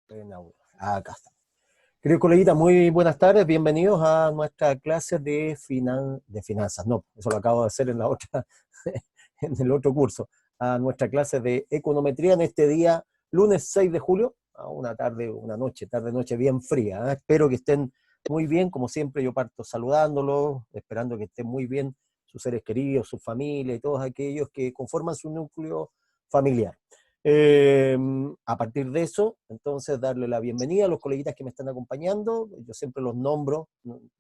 En audio. Acá está. Queridos coleguitas, muy buenas tardes, bienvenidos a nuestra clase de finanzas. No, eso lo acabo de hacer en la otra, en el otro curso. A nuestra clase de econometría en este día, lunes 6 de julio, a una tarde, una noche, tarde-noche bien fría. Espero que estén muy bien, como siempre yo parto saludándolos, esperando que estén muy bien sus seres queridos, su familia y todos aquellos que conforman su núcleo familiar. A partir de eso, entonces, darle la bienvenida a los coleguitas que me están acompañando. Yo siempre los nombro,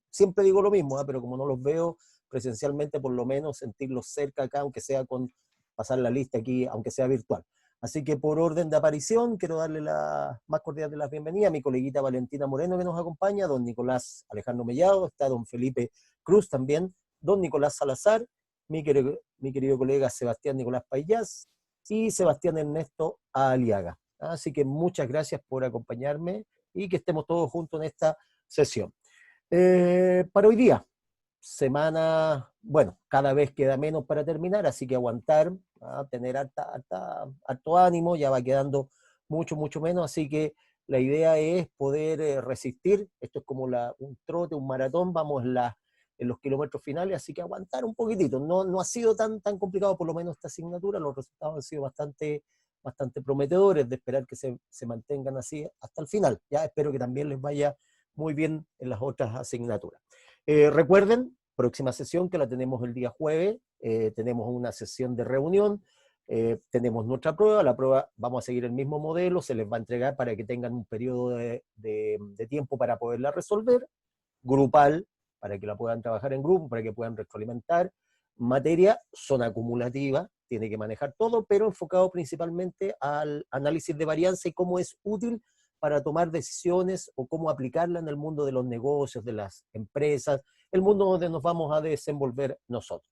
siempre digo lo mismo, pero como no los veo presencialmente, por lo menos sentirlos cerca acá, aunque sea con pasar la lista aquí, aunque sea virtual. Así que por orden de aparición, quiero darle la más cordial de las bienvenidas a mi coleguita Valentina Moreno, que nos acompaña, don Nicolás Alejandro Mellado, está don Felipe Cruz también, don Nicolás Salazar, mi querido colega Sebastián Nicolás Payás, y Sebastián Ernesto Aliaga. Así que muchas gracias por acompañarme y que estemos todos juntos en esta sesión. Para hoy día, semana, bueno, cada vez queda menos para terminar, así que aguantar, tener harto ánimo, ya va quedando mucho menos, así que la idea es poder resistir, esto es como un trote, un maratón, vamos en los kilómetros finales, así que aguantar un poquitito. No ha sido tan complicado, por lo menos esta asignatura, los resultados han sido bastante prometedores, de esperar que se mantengan así hasta el final. Ya espero que también les vaya muy bien en las otras asignaturas. Recuerden, próxima sesión que la tenemos el día jueves, tenemos una sesión de reunión, tenemos nuestra prueba, la prueba vamos a seguir el mismo modelo, se les va a entregar para que tengan un periodo de tiempo para poderla resolver, grupal, para que la puedan trabajar en grupo, para que puedan retroalimentar. Materia son acumulativas, tiene que manejar todo, pero enfocado principalmente al análisis de varianza y cómo es útil para tomar decisiones o cómo aplicarla en el mundo de los negocios, de las empresas, el mundo donde nos vamos a desenvolver nosotros.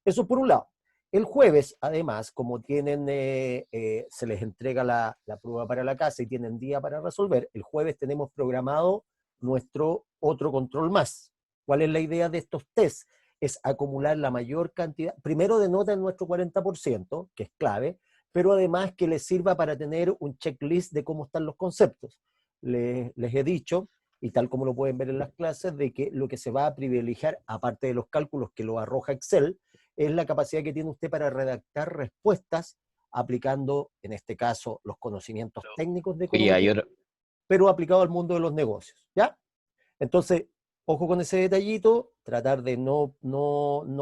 Eso por un lado. El jueves, además, como se les entrega la prueba para la casa y tienen día para resolver, el jueves tenemos programado nuestro otro control más. ¿Cuál es la idea de estos test? Es acumular la mayor cantidad, primero de nota en nuestro 40%, que es clave, pero además que les sirva para tener un checklist de cómo están los conceptos. Les he dicho, y tal como lo pueden ver en las clases, de que lo que se va a privilegiar, aparte de los cálculos que lo arroja Excel, es la capacidad que tiene usted para redactar respuestas aplicando, en este caso, los conocimientos técnicos de econometría, pero aplicado al mundo de los negocios, ¿ya? Entonces, ojo con ese detallito, tratar de no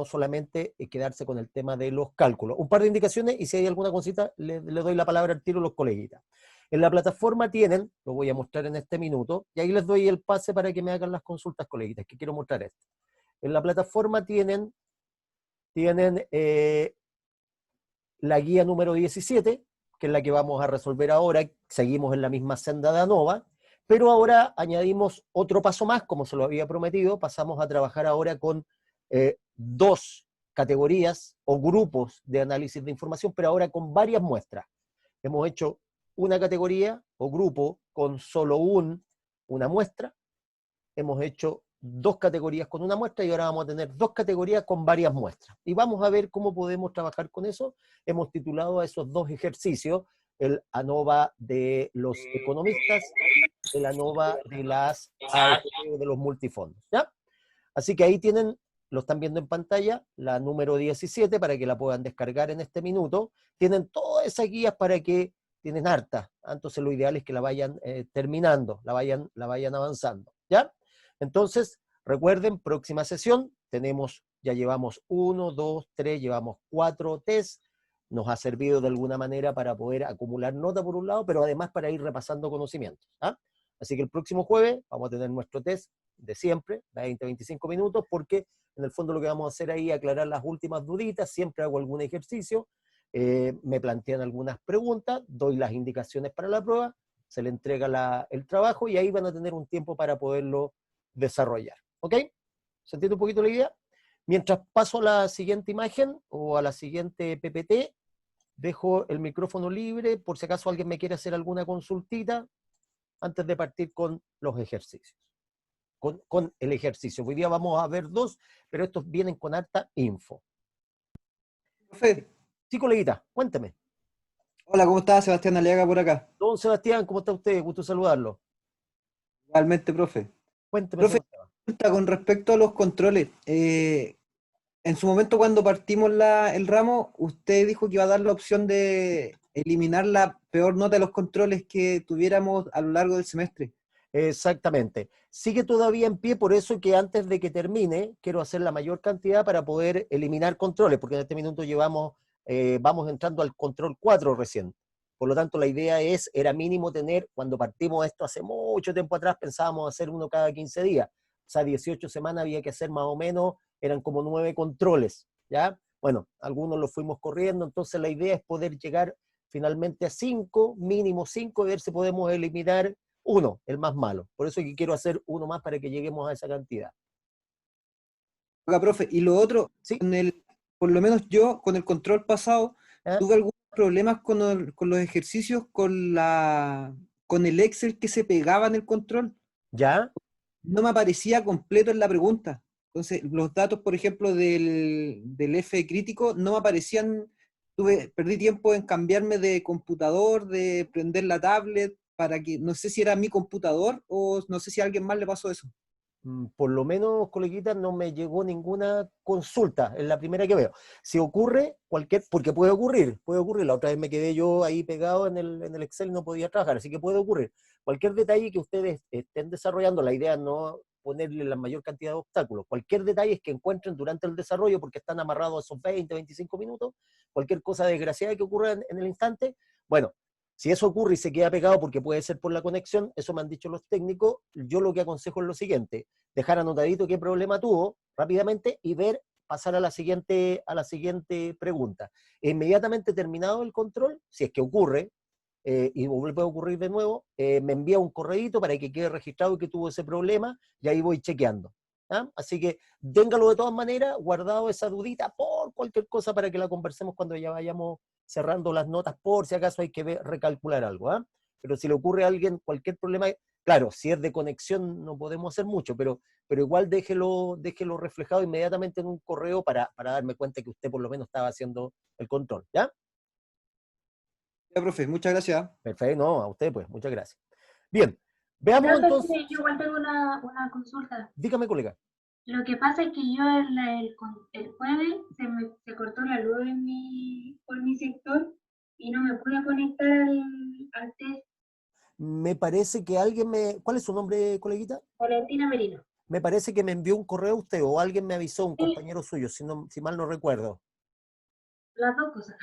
solamente quedarse con el tema de los cálculos. Un par de indicaciones y si hay alguna cosita, le doy la palabra al tiro a los coleguitas. En la plataforma tienen, lo voy a mostrar en este minuto, y ahí les doy el pase para que me hagan las consultas, coleguitas, que quiero mostrar esto. En la plataforma tienen la guía número 17, que es la que vamos a resolver ahora, seguimos en la misma senda de ANOVA, pero ahora añadimos otro paso más, como se lo había prometido, pasamos a trabajar ahora con dos categorías o grupos de análisis de información, pero ahora con varias muestras. Hemos hecho una categoría o grupo con solo una muestra, hemos hecho dos categorías con una muestra y ahora vamos a tener dos categorías con varias muestras. Y vamos a ver cómo podemos trabajar con eso. Hemos titulado a esos dos ejercicios el ANOVA de los economistas y el ANOVA de las AFP de los multifondos. ¿Ya? Así que ahí tienen, lo están viendo en pantalla, la número 17 para que la puedan descargar en este minuto. Tienen todas esas guías para que tienen harta. Entonces lo ideal es que la vayan terminando, la vayan avanzando. ¿Ya? Entonces, recuerden, próxima sesión, ya llevamos 1, 2, 3, llevamos 4 test, nos ha servido de alguna manera para poder acumular nota por un lado, pero además para ir repasando conocimientos. Así que el próximo jueves vamos a tener nuestro test de siempre, 20-25 minutos, porque en el fondo lo que vamos a hacer ahí es aclarar las últimas duditas, siempre hago algún ejercicio, me plantean algunas preguntas, doy las indicaciones para la prueba, se le entrega el trabajo y ahí van a tener un tiempo para poderlo desarrollar. ¿Ok? ¿Se entiende un poquito la idea? Mientras paso a la siguiente imagen o a la siguiente PPT, dejo el micrófono libre por si acaso alguien me quiere hacer alguna consultita antes de partir con los ejercicios. Con el ejercicio. Hoy día vamos a ver dos, pero estos vienen con harta info. Profe, Sí, coleguita, cuénteme. Hola, ¿cómo estás? Sebastián Aliaga por acá. Don Sebastián, ¿cómo está usted? Gusto saludarlo. Igualmente, profe. Cuénteme, Profe, Sebastián. consulta con respecto a los controles. En su momento, cuando partimos el ramo, usted dijo que iba a dar la opción de eliminar la peor nota de los controles que tuviéramos a lo largo del semestre. Exactamente. Sigue todavía en pie, por eso que antes de que termine, quiero hacer la mayor cantidad para poder eliminar controles, porque en este minuto vamos entrando al control 4 recién. Por lo tanto, la idea era mínimo tener, cuando partimos esto hace mucho tiempo atrás, pensábamos hacer uno cada 15 días. O sea, 18 semanas había que hacer más o menos, eran como 9 controles, ¿ya? Bueno, algunos los fuimos corriendo, entonces la idea es poder llegar finalmente a 5, mínimo 5, y ver si podemos eliminar uno, el más malo. Por eso es que quiero hacer uno más para que lleguemos a esa cantidad. Acá, profe. Y lo otro, ¿Sí? por lo menos yo, con el control pasado, ¿Ah? tuve algunos problemas con los ejercicios, con el Excel que se pegaba en el control. ¿Ya? No me aparecía completo en la pregunta. Entonces, los datos, por ejemplo, del F crítico no me aparecían. Perdí tiempo en cambiarme de computador, de prender la tablet, para que, no sé si era mi computador o no sé si a alguien más le pasó eso. Por lo menos, coleguita, no me llegó ninguna consulta, es la primera que veo. Si ocurre porque puede ocurrir, la otra vez me quedé yo ahí pegado en el Excel y no podía trabajar, así que puede ocurrir. Cualquier detalle que ustedes estén desarrollando, la idea es no ponerle la mayor cantidad de obstáculos. Cualquier detalle que encuentren durante el desarrollo, porque están amarrados a esos 20, 25 minutos, cualquier cosa desgraciada que ocurra en el instante, bueno, si eso ocurre y se queda pegado porque puede ser por la conexión, eso me han dicho los técnicos, yo lo que aconsejo es lo siguiente: dejar anotadito qué problema tuvo rápidamente y pasar a la siguiente pregunta. Inmediatamente terminado el control, si es que ocurre, y vuelve a ocurrir de nuevo, me envía un correíto para que quede registrado que tuvo ese problema y ahí voy chequeando. ¿Ah? Así que téngalo de todas maneras, guardado esa dudita por cualquier cosa para que la conversemos cuando ya vayamos cerrando las notas, por si acaso hay que recalcular algo. ¿Ah? Pero si le ocurre a alguien cualquier problema, claro, si es de conexión no podemos hacer mucho, pero igual déjelo reflejado inmediatamente en un correo para darme cuenta que usted por lo menos estaba haciendo el control. ¿Ya? Ya, profe, muchas gracias. Perfecto, no, a usted pues, muchas gracias. Bien, veamos Profe, entonces, yo igual tengo una consulta. dígame, colega. Lo que pasa es que yo el jueves se cortó la luz por mi sector y no me pude conectar al test. Me parece que ¿cuál es su nombre, coleguita? Valentina Merino. Me parece que me envió un correo usted o alguien me avisó, un Sí, compañero suyo, si mal no recuerdo. las dos cosas.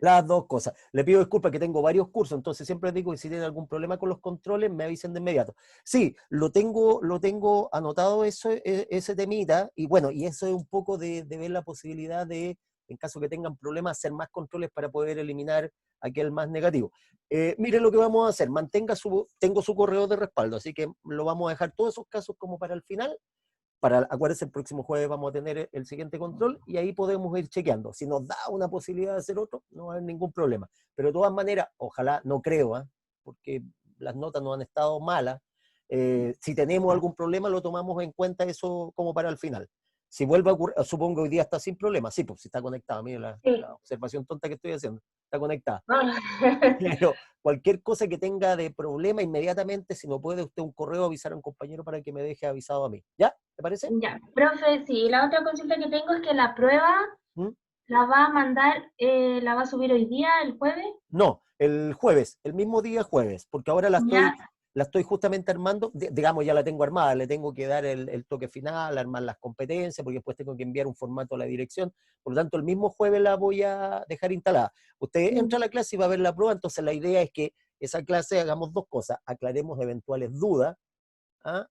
Las dos cosas. Le pido disculpas que tengo varios cursos, entonces siempre digo que si tienen algún problema con los controles, me avisen de inmediato. Sí, lo tengo anotado ese temita, y bueno, y eso es un poco de ver la posibilidad de, en caso que tengan problemas, hacer más controles para poder eliminar aquel más negativo. Mire lo que vamos a hacer, tengo su correo de respaldo, así que lo vamos a dejar todos esos casos como para el final. Acuérdense, el próximo jueves vamos a tener el siguiente control y ahí podemos ir chequeando. Si nos da una posibilidad de hacer otro, no va a haber ningún problema. Pero de todas maneras, ojalá, no creo, ¿eh? Porque las notas no han estado malas. Si tenemos algún problema, lo tomamos en cuenta eso como para el final. Si vuelve a ocurrir, supongo que hoy día está sin problema. Sí, pues si está conectado, mire Sí. la observación tonta que estoy haciendo. Está conectada. Bueno. Pero cualquier cosa que tenga de problema, inmediatamente, si no puede usted un correo, avisar a un compañero para que me deje avisado a mí. ¿Ya? ¿Te parece? Ya, profe, sí, la otra consulta que tengo es que la prueba ¿Mm? la va a mandar, la va a subir hoy día, el jueves. No, el jueves, el mismo día jueves, porque ahora Ya, la estoy justamente armando, digamos, ya la tengo armada, le tengo que dar el toque final, armar las competencias, porque después tengo que enviar un formato a la dirección, por lo tanto el mismo jueves la voy a dejar instalada. Usted entra a la clase y va a ver la prueba, entonces la idea es que esa clase hagamos dos cosas: aclaremos eventuales dudas, ¿ah?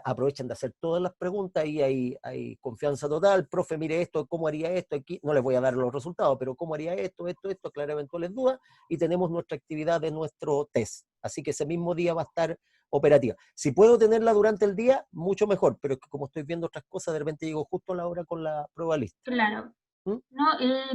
Aprovechen de hacer todas las preguntas y hay confianza total. Profe, mire esto, ¿cómo haría esto? Aquí no les voy a dar los resultados, pero ¿cómo haría esto? Aclarar eventuales dudas, y tenemos nuestra actividad de nuestro test. Así que ese mismo día va a estar operativa. Si puedo tenerla durante el día, mucho mejor, pero es que como estoy viendo otras cosas, de repente llego justo a la hora con la prueba lista. claro. ¿Mm? No,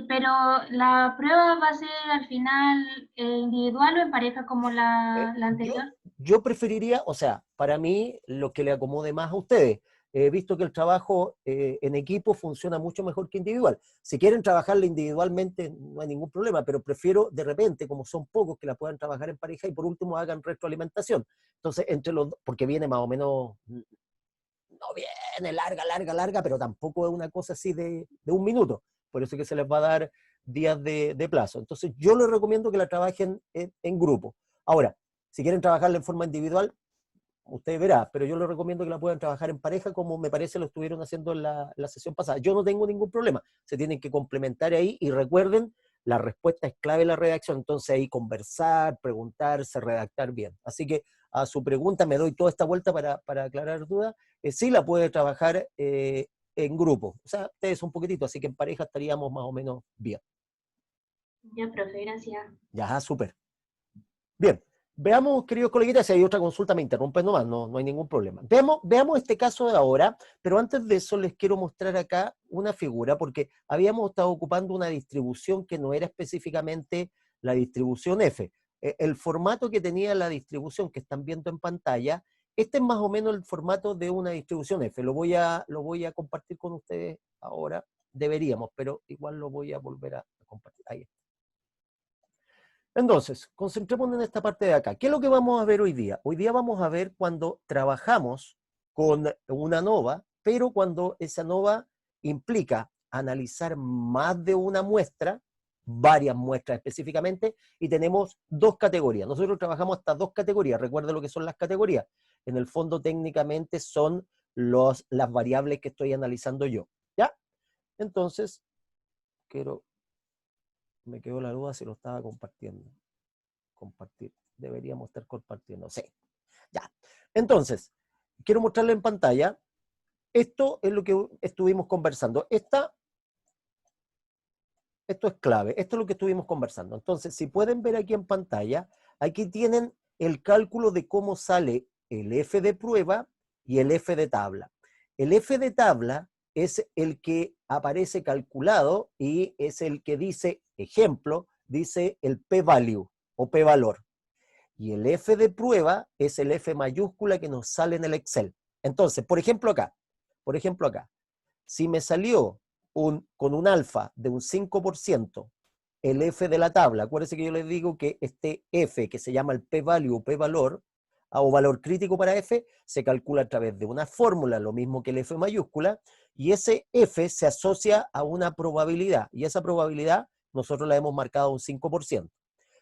pero la prueba va a ser al final individual o en pareja como la Yo, anterior. yo preferiría, o sea, para mí, lo que le acomode más a ustedes. he visto que el trabajo en equipo funciona mucho mejor que individual. Si quieren trabajarla individualmente, no hay ningún problema, pero prefiero de repente, como son pocos, que la puedan trabajar en pareja y por último hagan retroalimentación. Entonces, entre los dos, porque viene más o menos, no viene larga, pero tampoco es una cosa así de un minuto. Por eso que se les va a dar días de plazo. Entonces, yo les recomiendo que la trabajen en grupo. Ahora, si quieren trabajarla en forma individual, usted verá, pero yo les recomiendo que la puedan trabajar en pareja, como me parece lo estuvieron haciendo en la sesión pasada. Yo no tengo ningún problema, se tienen que complementar ahí y recuerden, la respuesta es clave en la redacción, entonces ahí conversar, preguntarse, redactar bien. Así que a su pregunta me doy toda esta vuelta para aclarar dudas, sí la puede trabajar en grupo, o sea, ustedes un poquitito, así que en pareja estaríamos más o menos bien. Ya, profe, gracias. Ya, súper. Bien, veamos, queridos coleguitas, si hay otra consulta me interrumpen nomás, no hay ningún problema. Veamos este caso de ahora, pero antes de eso les quiero mostrar acá una figura, porque habíamos estado ocupando una distribución que no era específicamente la distribución F. El formato que tenía la distribución que están viendo en pantalla, este es más o menos el formato de una distribución F. Lo voy a compartir con ustedes ahora, deberíamos, pero igual lo voy a volver a compartir. Ahí está. Entonces, concentrémonos en esta parte de acá. ¿Qué es lo que vamos a ver hoy día? Hoy día vamos a ver cuando trabajamos con una ANOVA, pero cuando esa ANOVA implica analizar más de una muestra, varias muestras específicamente, y tenemos dos categorías. Nosotros trabajamos hasta dos categorías. Recuerda lo que son las categorías. En el fondo, técnicamente, son las variables que estoy analizando yo. ¿Ya? Entonces, me quedó la duda si lo estaba compartiendo. Compartir. Deberíamos estar compartiendo. Sí. Ya. Entonces, quiero mostrarle en pantalla. Esto es lo que estuvimos conversando. Esto es clave. Esto es lo que estuvimos conversando. Entonces, si pueden ver aquí en pantalla, aquí tienen el cálculo de cómo sale el F de prueba y el F de tabla. El F de tabla es el que aparece calculado y es el que dice, ejemplo, dice el p-value o p-valor. Y el F de prueba es el F mayúscula que nos sale en el Excel. Entonces, por ejemplo acá, si me salió con un alfa de un 5%, el F de la tabla, acuérdense que yo les digo que este F, que se llama el p-value o p-valor, o valor crítico para F, se calcula a través de una fórmula, lo mismo que el F mayúscula, y ese F se asocia a una probabilidad, y esa probabilidad nosotros la hemos marcado un 5%.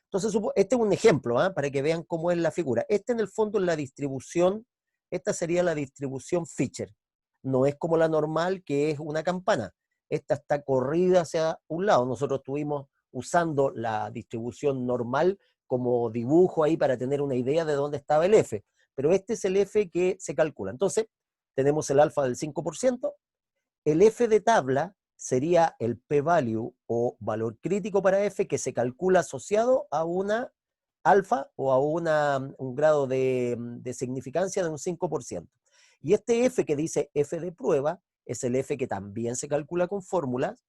Entonces, este es un ejemplo, para que vean cómo es la figura. Este en el fondo es la distribución, esta sería la distribución Fisher. No es como la normal, que es una campana. Esta está corrida hacia un lado. Nosotros estuvimos usando la distribución normal como dibujo ahí para tener una idea de dónde estaba el F. Pero este es el F que se calcula. Entonces, tenemos el alfa del 5%. El F de tabla sería el p-value o valor crítico para F que se calcula asociado a una alfa o a un grado de significancia de un 5%. Y este F que dice F de prueba es el F que también se calcula con fórmulas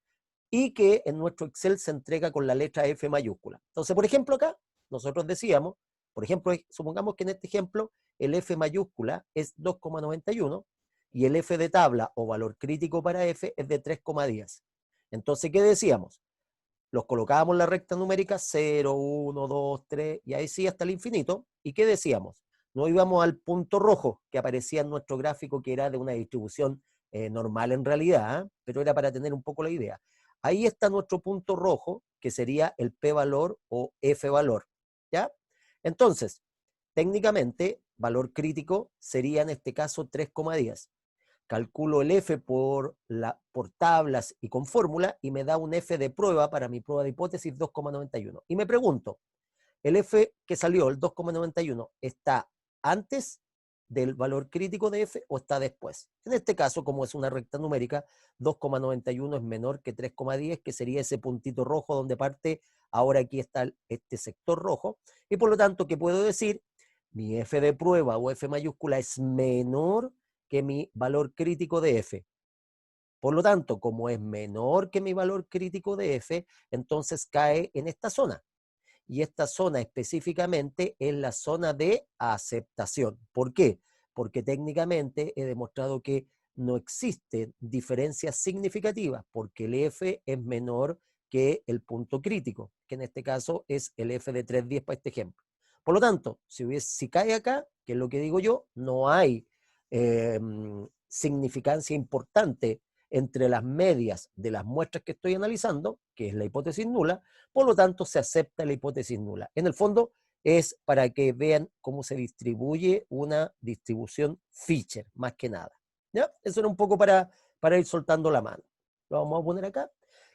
y que en nuestro Excel se entrega con la letra F mayúscula. Entonces, por ejemplo, acá nosotros decíamos, por ejemplo, supongamos que en este ejemplo el F mayúscula es 2,91 y el F de tabla o valor crítico para F es de 3,10. Entonces, ¿qué decíamos? Los colocábamos en la recta numérica 0, 1, 2, 3 y ahí sí hasta el infinito. ¿Y qué decíamos? No íbamos al punto rojo que aparecía en nuestro gráfico, que era de una distribución normal en realidad, pero era para tener un poco la idea. Ahí está nuestro punto rojo, que sería el p-valor o f-valor, ¿ya? Entonces, técnicamente, valor crítico sería en este caso 3,10. Calculo el F por tablas y con fórmula y me da un F de prueba para mi prueba de hipótesis 2,91. Y me pregunto, ¿el F que salió, el 2,91, está antes del valor crítico de F o está después? En este caso, como es una recta numérica, 2,91 es menor que 3,10, que sería ese puntito rojo donde parte, ahora aquí está este sector rojo, y por lo tanto, ¿qué puedo decir? Mi F de prueba o F mayúscula es menor que mi valor crítico de F. Por lo tanto, como es menor que mi valor crítico de F, entonces cae en esta zona. Y esta zona específicamente es la zona de aceptación. ¿Por qué? Porque técnicamente he demostrado que no existen diferencias significativas porque el F es menor que el punto crítico, que en este caso es el F de 3,10 para este ejemplo. Por lo tanto, si cae acá, que es lo que digo yo, no hay significancia importante entre las medias de las muestras que estoy analizando, que es la hipótesis nula, por lo tanto se acepta la hipótesis nula. En el fondo es para que vean cómo se distribuye una distribución Fisher, más que nada. ¿Ya? Eso era un poco para ir soltando la mano. Lo vamos a poner acá.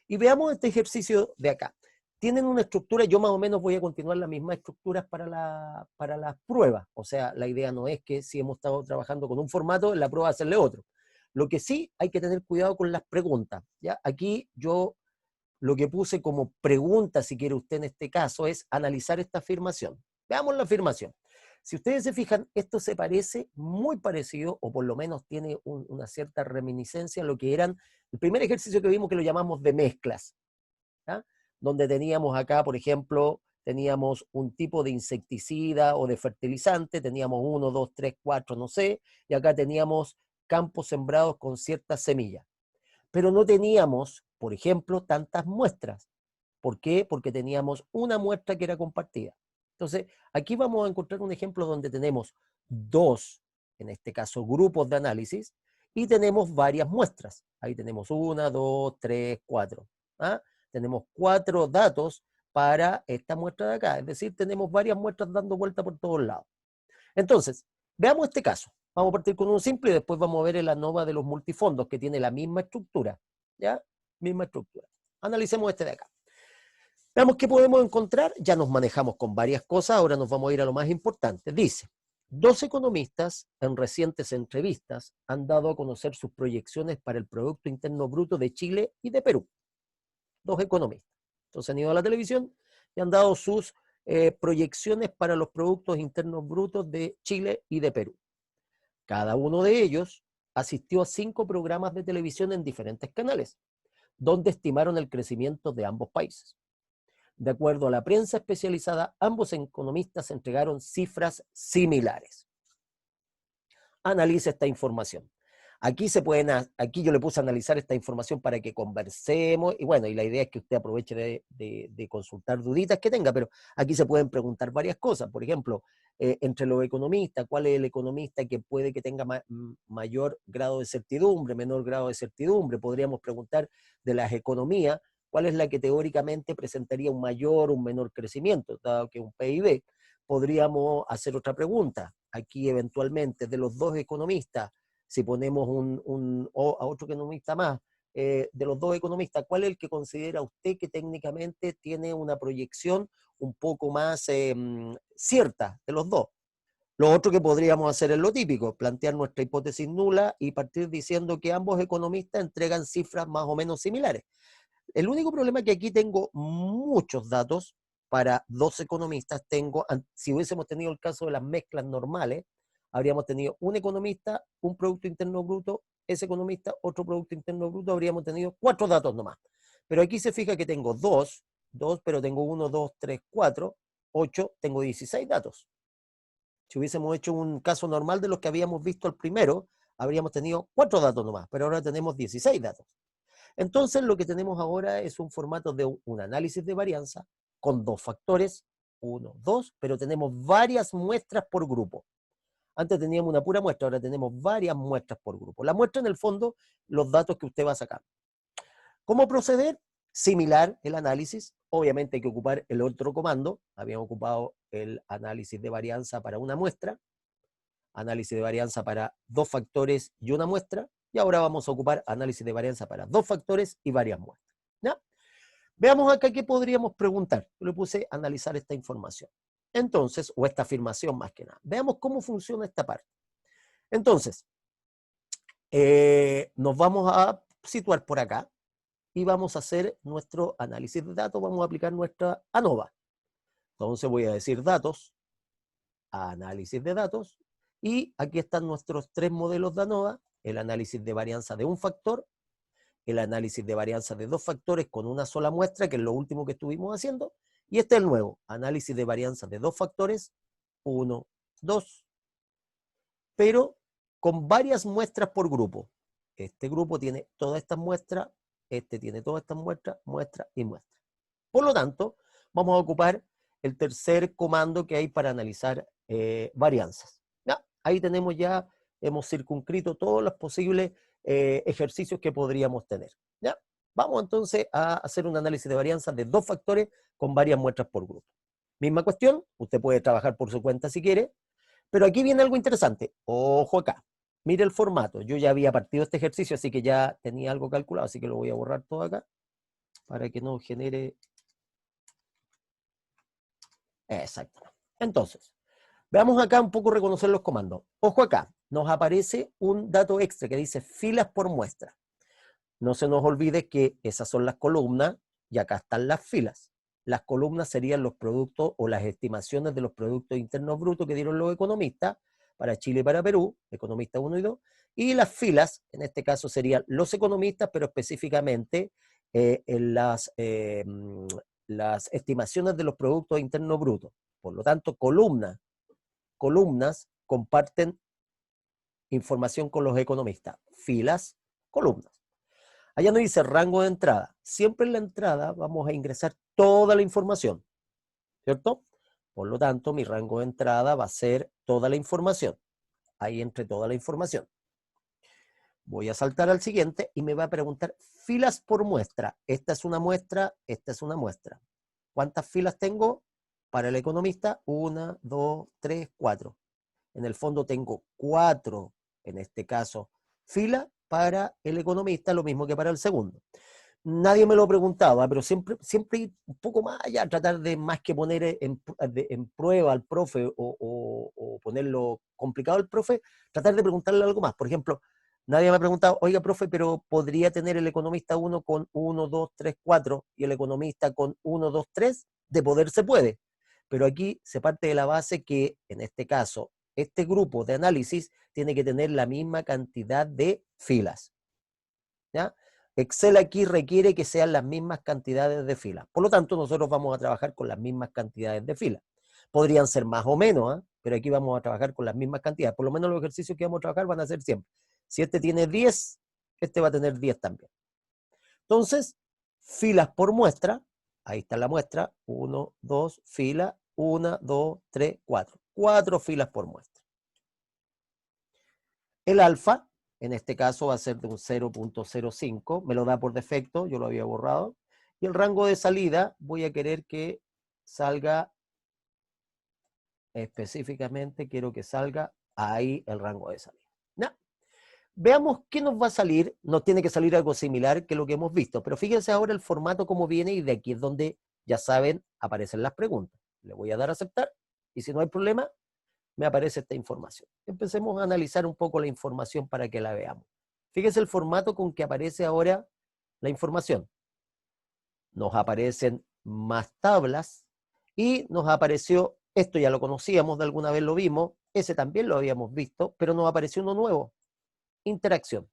Y veamos este ejercicio de acá. Tienen una estructura, yo más o menos voy a continuar las mismas estructuras para las pruebas. O sea, la idea no es que si hemos estado trabajando con un formato, en la prueba hacerle otro. Lo que sí hay que tener cuidado con las preguntas. ¿Ya? Aquí yo lo que puse como pregunta, si quiere usted en este caso, es analizar esta afirmación. Veamos la afirmación. Si ustedes se fijan, esto se parece muy parecido, o por lo menos tiene una cierta reminiscencia a lo que eran el primer ejercicio que vimos, que lo llamamos de mezclas, ¿ya? Donde teníamos acá, por ejemplo, teníamos un tipo de insecticida o de fertilizante, teníamos 1, 2, 3, 4, no sé, y acá teníamos campos sembrados con ciertas semillas. Pero no teníamos, por ejemplo, tantas muestras. ¿Por qué? Porque teníamos una muestra que era compartida. Entonces, aquí vamos a encontrar un ejemplo donde tenemos dos, en este caso, grupos de análisis, y tenemos varias muestras. Ahí tenemos 1, 2, 3, 4. ¿Ah? Tenemos 4 datos para esta muestra de acá. Es decir, tenemos varias muestras dando vuelta por todos lados. Entonces, veamos este caso. Vamos a partir con un simple y después vamos a ver el ANOVA de los multifondos, que tiene la misma estructura. ¿Ya? Misma estructura. Analicemos este de acá. Veamos qué podemos encontrar. Ya nos manejamos con varias cosas, ahora nos vamos a ir a lo más importante. Dice, 2 economistas en recientes entrevistas han dado a conocer sus proyecciones para el Producto Interno Bruto de Chile y de Perú. 2 economistas. Entonces han ido a la televisión y han dado sus proyecciones para los Productos Internos Brutos de Chile y de Perú. Cada uno de ellos asistió a 5 programas de televisión en diferentes canales, donde estimaron el crecimiento de ambos países. De acuerdo a la prensa especializada, ambos economistas entregaron cifras similares. Analice esta información. Aquí yo le puse a analizar esta información para que conversemos, y bueno, y la idea es que usted aproveche de consultar duditas que tenga, pero aquí se pueden preguntar varias cosas. Por ejemplo, entre los economistas, ¿cuál es el economista que puede que tenga mayor grado de certidumbre, menor grado de certidumbre? Podríamos preguntar de las economías, ¿cuál es la que teóricamente presentaría un mayor o un menor crecimiento, dado que un PIB? Podríamos hacer otra pregunta. Aquí eventualmente de los 2 economistas, si ponemos a otro economista más, de los 2 economistas, ¿cuál es el que considera usted que técnicamente tiene una proyección un poco más cierta de los 2? Lo otro que podríamos hacer es lo típico, plantear nuestra hipótesis nula y partir diciendo que ambos economistas entregan cifras más o menos similares. El único problema es que aquí tengo muchos datos para 2 economistas. Si hubiésemos tenido el caso de las mezclas normales, habríamos tenido un economista, un Producto Interno Bruto, ese economista, otro Producto Interno Bruto, habríamos tenido 4 datos nomás. Pero aquí se fija que tengo 2, pero tengo 1, 2, 3, 4, 8, tengo 16 datos. Si hubiésemos hecho un caso normal de los que habíamos visto al primero, habríamos tenido 4 datos nomás, pero ahora tenemos 16 datos. Entonces lo que tenemos ahora es un formato de un análisis de varianza con 2 factores, 1, 2, pero tenemos varias muestras por grupo. Antes teníamos una pura muestra, ahora tenemos varias muestras por grupo. La muestra en el fondo, los datos que usted va a sacar. ¿Cómo proceder? Similar el análisis. Obviamente hay que ocupar el otro comando. Habíamos ocupado el análisis de varianza para una muestra, análisis de varianza para 2 factores y una muestra, y ahora vamos a ocupar análisis de varianza para 2 factores y varias muestras. ¿Ya? Veamos acá qué podríamos preguntar. Yo le puse analizar esta información. Entonces, o esta afirmación más que nada. Veamos cómo funciona esta parte. Entonces, nos vamos a situar por acá y vamos a hacer nuestro análisis de datos. Vamos a aplicar nuestra ANOVA. Entonces voy a decir datos, análisis de datos, y aquí están nuestros 3 modelos de ANOVA: el análisis de varianza de un factor, el análisis de varianza de 2 factores con una sola muestra, que es lo último que estuvimos haciendo, y este es el nuevo, análisis de varianza de 2 factores, 1, 2, pero con varias muestras por grupo. este grupo tiene todas estas muestras, este tiene todas estas muestras, muestra y muestra. Por lo tanto, vamos a ocupar el tercer comando que hay para analizar varianzas. ¿Ya? Ahí tenemos ya, hemos circunscrito todos los posibles ejercicios que podríamos tener. ¿Ya? Vamos entonces a hacer un análisis de varianzas de 2 factores con varias muestras por grupo. Misma cuestión, usted puede trabajar por su cuenta si quiere, pero aquí viene algo interesante. Ojo acá, mire el formato. Yo ya había partido este ejercicio, así que ya tenía algo calculado, así que lo voy a borrar todo acá para que no genere... Exacto. Entonces, veamos acá un poco reconocer los comandos. Ojo acá, nos aparece un dato extra que dice filas por muestra. No se nos olvide que esas son las columnas y acá están las filas. Las columnas serían los productos o las estimaciones de los productos internos brutos que dieron los economistas para Chile y para Perú, economistas 1 y 2, y las filas, en este caso serían los economistas, pero específicamente en las estimaciones de los productos internos brutos. Por lo tanto, columnas comparten información con los economistas. Filas, columnas. Allá nos dice rango de entrada. Siempre en la entrada vamos a ingresar toda la información, ¿cierto? Por lo tanto, mi rango de entrada va a ser toda la información. Ahí entre toda la información. Voy a saltar al siguiente y me va a preguntar filas por muestra. Esta es una muestra, esta es una muestra. ¿Cuántas filas tengo? Para el economista, 1, 2, 3, 4. En el fondo tengo 4, en este caso, filas para el economista, lo mismo que para el segundo. Nadie me lo preguntaba, pero siempre un poco más allá, tratar de más que poner en prueba al profe o ponerlo complicado al profe, tratar de preguntarle algo más. Por ejemplo, nadie me ha preguntado, oiga, profe, pero ¿podría tener el economista 1 con 1, 2, 3, 4 y el economista con 1, 2, 3? De poder se puede. Pero aquí se parte de la base que, en este caso, este grupo de análisis tiene que tener la misma cantidad de filas. ¿Ya? Excel aquí requiere que sean las mismas cantidades de filas. Por lo tanto, nosotros vamos a trabajar con las mismas cantidades de filas. Podrían ser más o menos, ¿eh? Pero aquí vamos a trabajar con las mismas cantidades. Por lo menos los ejercicios que vamos a trabajar van a ser siempre. Si este tiene 10, este va a tener 10 también. Entonces, filas por muestra. Ahí está la muestra. 1, 2, fila. 1, 2, 3, 4. 4 filas por muestra. El alfa, en este caso, va a ser de un 0.05. Me lo da por defecto, yo lo había borrado. Y el rango de salida, voy a querer que salga, específicamente, quiero que salga ahí el rango de salida. ¿Ya? Veamos qué nos va a salir. Nos tiene que salir algo similar que lo que hemos visto. Pero fíjense ahora el formato como viene y de aquí es donde, ya saben, aparecen las preguntas. Le voy a dar a aceptar y si no hay problema, me aparece esta información. Empecemos a analizar un poco la información para que la veamos. Fíjense el formato con que aparece ahora la información. Nos aparecen más tablas y nos apareció, esto ya lo conocíamos, de alguna vez lo vimos, ese también lo habíamos visto, pero nos apareció uno nuevo, interacción.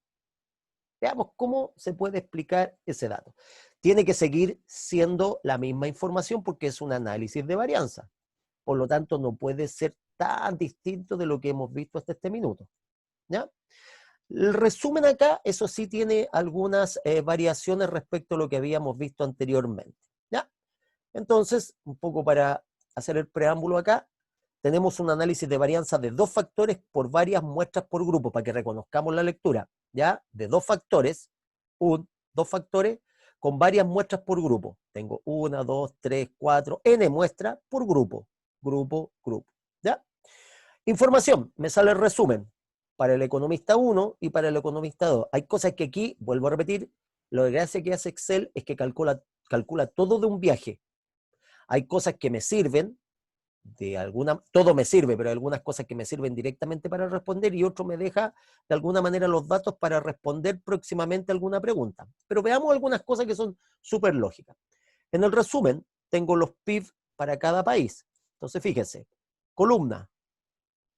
Veamos cómo se puede explicar ese dato. Tiene que seguir siendo la misma información porque es un análisis de varianza. Por lo tanto, no puede ser tan distinto de lo que hemos visto hasta este minuto. ¿Ya? El resumen acá, eso sí tiene algunas variaciones respecto a lo que habíamos visto anteriormente. ¿Ya? Entonces, un poco para hacer el preámbulo acá, tenemos un análisis de varianza de 2 factores por varias muestras por grupo, para que reconozcamos la lectura. ¿Ya? De 2 factores, 2 factores con varias muestras por grupo. Tengo 1, 2, 3, 4, n muestras por grupo. Grupo. ¿Ya? Información, me sale el resumen para el economista 1 y para el economista 2. Hay cosas que aquí, vuelvo a repetir, lo que hace que hace Excel es que calcula todo de un viaje. Hay cosas que me sirven, todo me sirve, pero hay algunas cosas que me sirven directamente para responder y otro me deja de alguna manera los datos para responder próximamente alguna pregunta. Pero veamos algunas cosas que son súper lógicas. En el resumen, tengo los PIB para cada país. Entonces, fíjense, columna,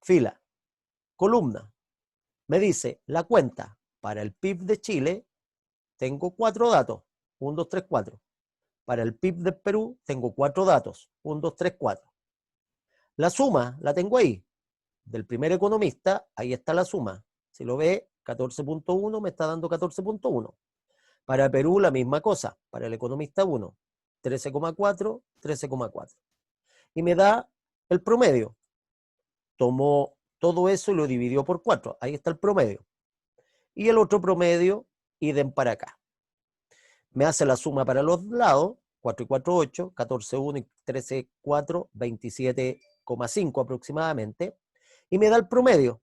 fila, columna. Me dice la cuenta para el PIB de Chile, tengo 4 datos, 1, 2, 3, 4. Para el PIB de Perú, tengo 4 datos, 1, 2, 3, 4. La suma la tengo ahí. Del primer economista, ahí está la suma. Si lo ve, 14.1 me está dando 14.1. Para Perú la misma cosa, para el economista 1, 13,4, 13,4. Y me da el promedio. Tomó todo eso y lo dividió por 4. Ahí está el promedio. Y el otro promedio, idem para acá. Me hace la suma para los lados, 4 y 4, 8, 14,1 y 13,4, 27,5 aproximadamente. Y me da el promedio.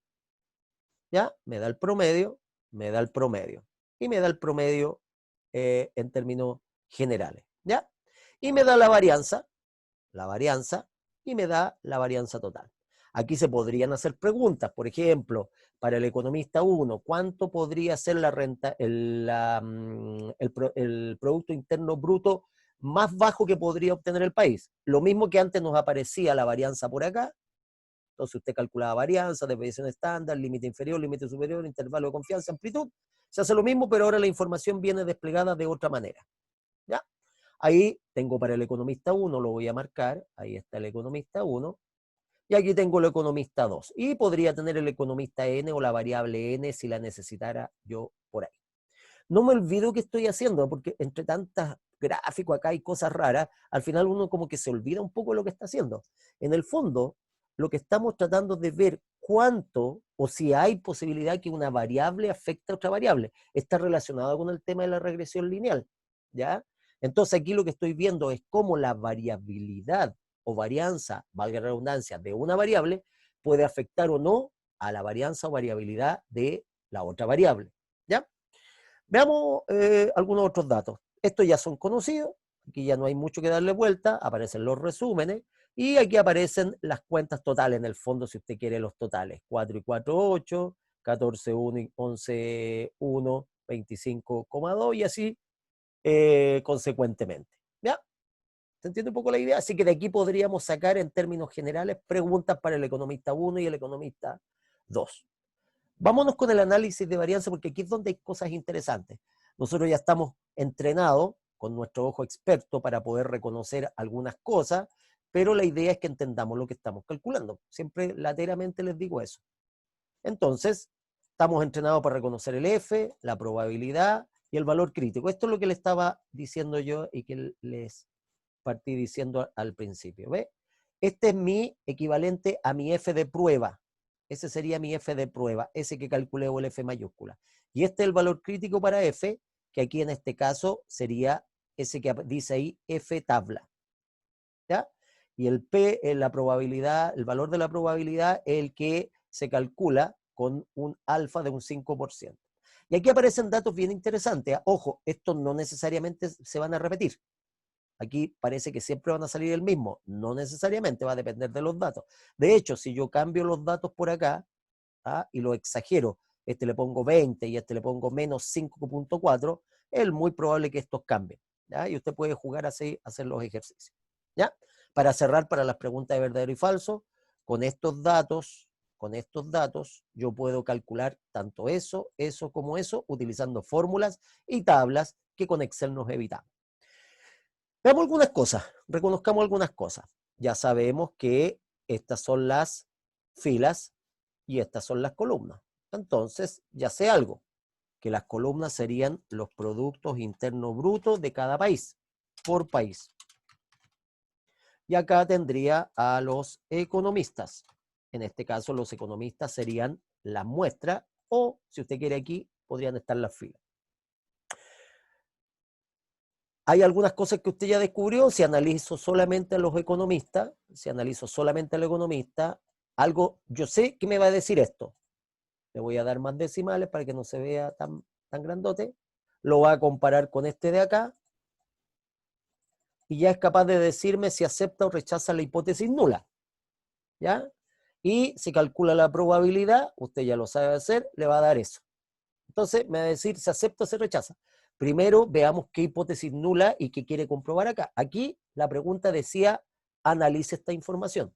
¿Ya? Me da el promedio, me da el promedio. Y me da el promedio en términos generales. ¿Ya? Y me da la varianza, y me da la varianza total. Aquí se podrían hacer preguntas, por ejemplo, para el economista 1, ¿cuánto podría ser la renta, el Producto Interno Bruto más bajo que podría obtener el país? Lo mismo que antes nos aparecía la varianza por acá. Entonces usted calculaba varianza, desviación estándar, límite inferior, límite superior, intervalo de confianza, amplitud. Se hace lo mismo, pero ahora la información viene desplegada de otra manera. ¿Ya? Ahí tengo para el economista 1, lo voy a marcar, ahí está el economista 1, y aquí tengo el economista 2. Y podría tener el economista n o la variable n si la necesitara yo por ahí. No me olvido qué estoy haciendo, porque entre tantas gráficos acá y cosas raras, al final uno como que se olvida un poco de lo que está haciendo. En el fondo, lo que estamos tratando de ver cuánto o si hay posibilidad que una variable afecte a otra variable. Está relacionado con el tema de la regresión lineal, ¿ya? Entonces aquí lo que estoy viendo es cómo la variabilidad o varianza, valga la redundancia, de una variable puede afectar o no a la varianza o variabilidad de la otra variable, ¿ya? Veamos algunos otros datos. Estos ya son conocidos, aquí ya no hay mucho que darle vuelta, aparecen los resúmenes, y aquí aparecen las cuentas totales, en el fondo, si usted quiere los totales. 4 y 4, 8, 14, 1 y 11, 1, 25,2 y así consecuentemente. ¿Ya? ¿Se entiende un poco la idea? Así que de aquí podríamos sacar en términos generales preguntas para el economista 1 y el economista 2. Vámonos con el análisis de varianza porque aquí es donde hay cosas interesantes. Nosotros ya estamos entrenados con nuestro ojo experto para poder reconocer algunas cosas, pero la idea es que entendamos lo que estamos calculando. Siempre lateralmente les digo eso. Entonces, estamos entrenados para reconocer el F, la probabilidad y el valor crítico. Esto es lo que le estaba diciendo yo y que les partí diciendo al principio. ¿Ve? Este es mi equivalente a mi F de prueba. Ese sería mi F de prueba, ese que calculé o el F mayúscula. Y este es el valor crítico para F, que aquí en este caso sería ese que dice ahí F tabla. ¿Ya? Y el P es la probabilidad, el valor de la probabilidad es el que se calcula con un alfa de un 5%. Y aquí aparecen datos bien interesantes. Ojo, estos no necesariamente se van a repetir. Aquí parece que siempre van a salir el mismo. No necesariamente, va a depender de los datos. De hecho, si yo cambio los datos por acá y lo exagero, este le pongo 20 y este le pongo menos 5.4, es muy probable que estos cambien. ¿Ya? Y usted puede jugar así, hacer los ejercicios. ¿Ya? Para cerrar, para las preguntas de verdadero y falso, con estos datos, yo puedo calcular tanto eso como eso, utilizando fórmulas y tablas que con Excel nos evitamos. Veamos algunas cosas, reconozcamos algunas cosas. Ya sabemos que estas son las filas y estas son las columnas. Entonces, ya sé algo, que las columnas serían los productos internos brutos de cada país, por país. Y acá tendría a los economistas. En este caso, los economistas serían las muestras o, si usted quiere aquí, podrían estar las filas. Hay algunas cosas que usted ya descubrió, si analizo solamente a los economistas, algo, yo sé que me va a decir esto. Le voy a dar más decimales para que no se vea tan grandote. Lo va a comparar con este de acá. Y ya es capaz de decirme si acepta o rechaza la hipótesis nula. ¿Ya? Y si calcula la probabilidad, usted ya lo sabe hacer, le va a dar eso. Entonces me va a decir si acepta o se rechaza. Primero veamos qué hipótesis nula y qué quiere comprobar acá. Aquí la pregunta decía, analice esta información,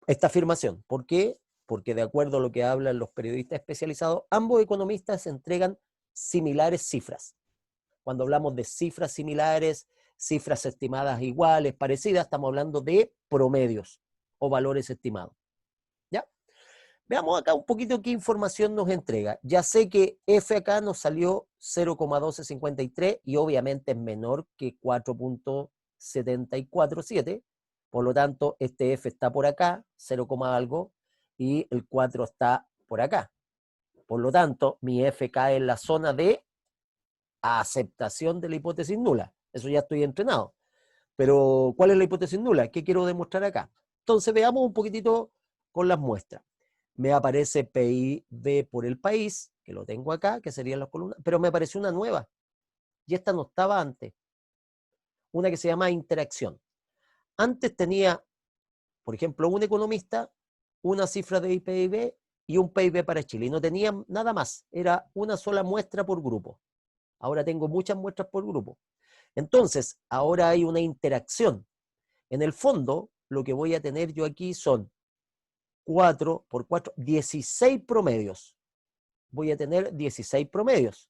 esta afirmación. ¿Por qué? Porque de acuerdo a lo que hablan los periodistas especializados, ambos economistas entregan similares cifras. Cuando hablamos de cifras similares, cifras estimadas iguales, parecidas, estamos hablando de promedios o valores estimados. ¿Ya? Veamos acá un poquito qué información nos entrega. Ya sé que F acá nos salió 0,1253 y obviamente es menor que 4,747. Por lo tanto, este F está por acá, 0, algo, y el 4 está por acá. Por lo tanto, mi F cae en la zona de aceptación de la hipótesis nula. Eso ya estoy entrenado. Pero, ¿cuál es la hipótesis nula? ¿Qué quiero demostrar acá? Entonces, veamos un poquitito con las muestras. Me aparece PIB por el país, que lo tengo acá, que serían las columnas, pero me apareció una nueva, y esta no estaba antes. Una que se llama interacción. Antes tenía, por ejemplo, un economista, una cifra de PIB y un PIB para Chile, y no tenía nada más, era una sola muestra por grupo. Ahora tengo muchas muestras por grupo. Entonces, ahora hay una interacción. En el fondo, lo que voy a tener yo aquí son 4 por 4, 16 promedios. Voy a tener 16 promedios,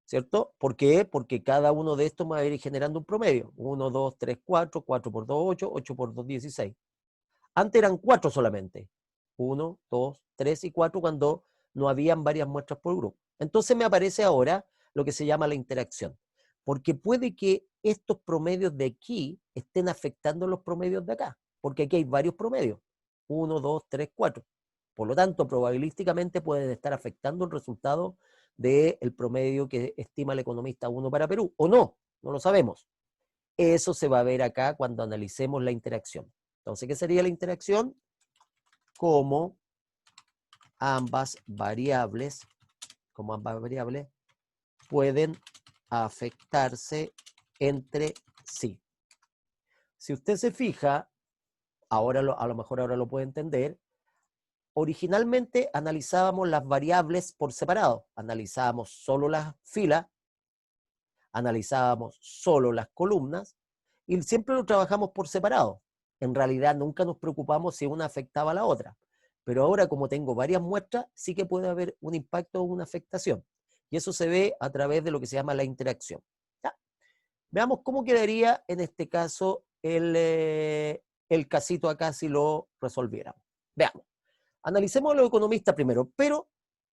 ¿cierto? ¿Por qué? Porque cada uno de estos me va a ir generando un promedio. 1, 2, 3, 4, 4 por 2, 8, 8 por 2, 16. Antes eran 4 solamente. 1, 2, 3 y 4 cuando no habían varias muestras por grupo. Entonces me aparece ahora lo que se llama la interacción. Porque puede que estos promedios de aquí estén afectando los promedios de acá. Porque aquí hay varios promedios. 1, 2, 3, 4. Por lo tanto, probabilísticamente pueden estar afectando el resultado del promedio que estima el economista 1 para Perú. O no, no lo sabemos. Eso se va a ver acá cuando analicemos la interacción. Entonces, ¿qué sería la interacción? Como ambas variables pueden afectarse entre sí. Si usted se fija, ahora a lo mejor ahora lo puede entender, originalmente analizábamos las variables por separado. Analizábamos solo las filas, analizábamos solo las columnas y siempre lo trabajamos por separado. En realidad nunca nos preocupamos si una afectaba a la otra. Pero ahora, como tengo varias muestras, sí que puede haber un impacto o una afectación. Y eso se ve a través de lo que se llama la interacción. ¿Ya? Veamos cómo quedaría en este caso el casito acá si lo resolviéramos. Veamos. Analicemos a los economistas primero, pero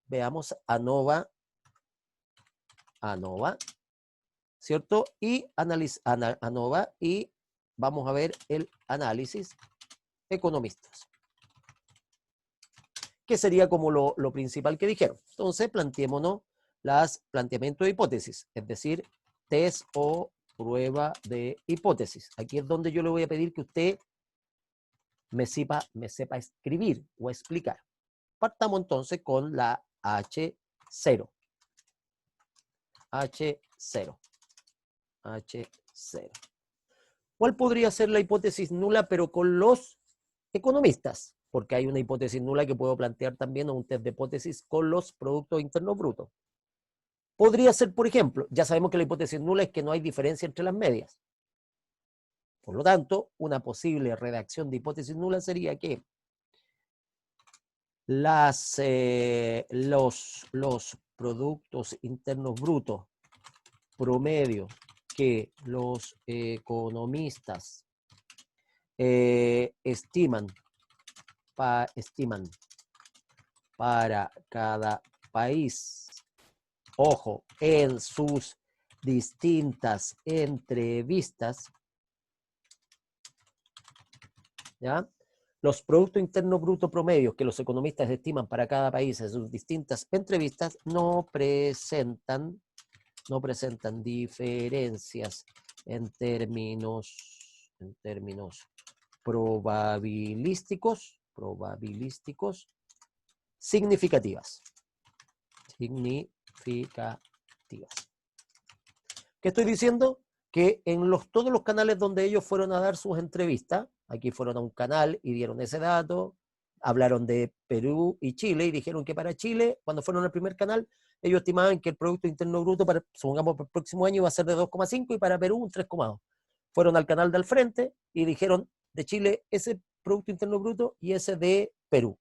veamos ANOVA, ¿cierto? Y ANOVA y vamos a ver el análisis economistas, que sería como lo principal que dijeron. Entonces, planteémonos planteamientos de hipótesis, es decir, test o prueba de hipótesis. Aquí es donde yo le voy a pedir que usted me sepa escribir o explicar. Partamos entonces con la H0. H0. ¿Cuál podría ser la hipótesis nula, pero con los economistas? Porque hay una hipótesis nula que puedo plantear también en un test de hipótesis con los productos internos brutos. Podría ser, por ejemplo, ya sabemos que la hipótesis nula es que no hay diferencia entre las medias. Por lo tanto, una posible redacción de hipótesis nula sería que los productos internos brutos promedio que los economistas estiman para cada país, ojo, en sus distintas entrevistas, ¿ya? Los productos internos brutos promedios que los economistas estiman para cada país en sus distintas entrevistas no presentan diferencias en términos probabilísticos significativas. ¿Qué estoy diciendo? Que en todos los canales donde ellos fueron a dar sus entrevistas, aquí fueron a un canal y dieron ese dato, hablaron de Perú y Chile y dijeron que para Chile, cuando fueron al primer canal, ellos estimaban que el Producto Interno Bruto, supongamos, para el próximo año iba a ser de 2,5 y para Perú un 3,2. Fueron al canal del frente y dijeron de Chile ese Producto Interno Bruto y ese de Perú.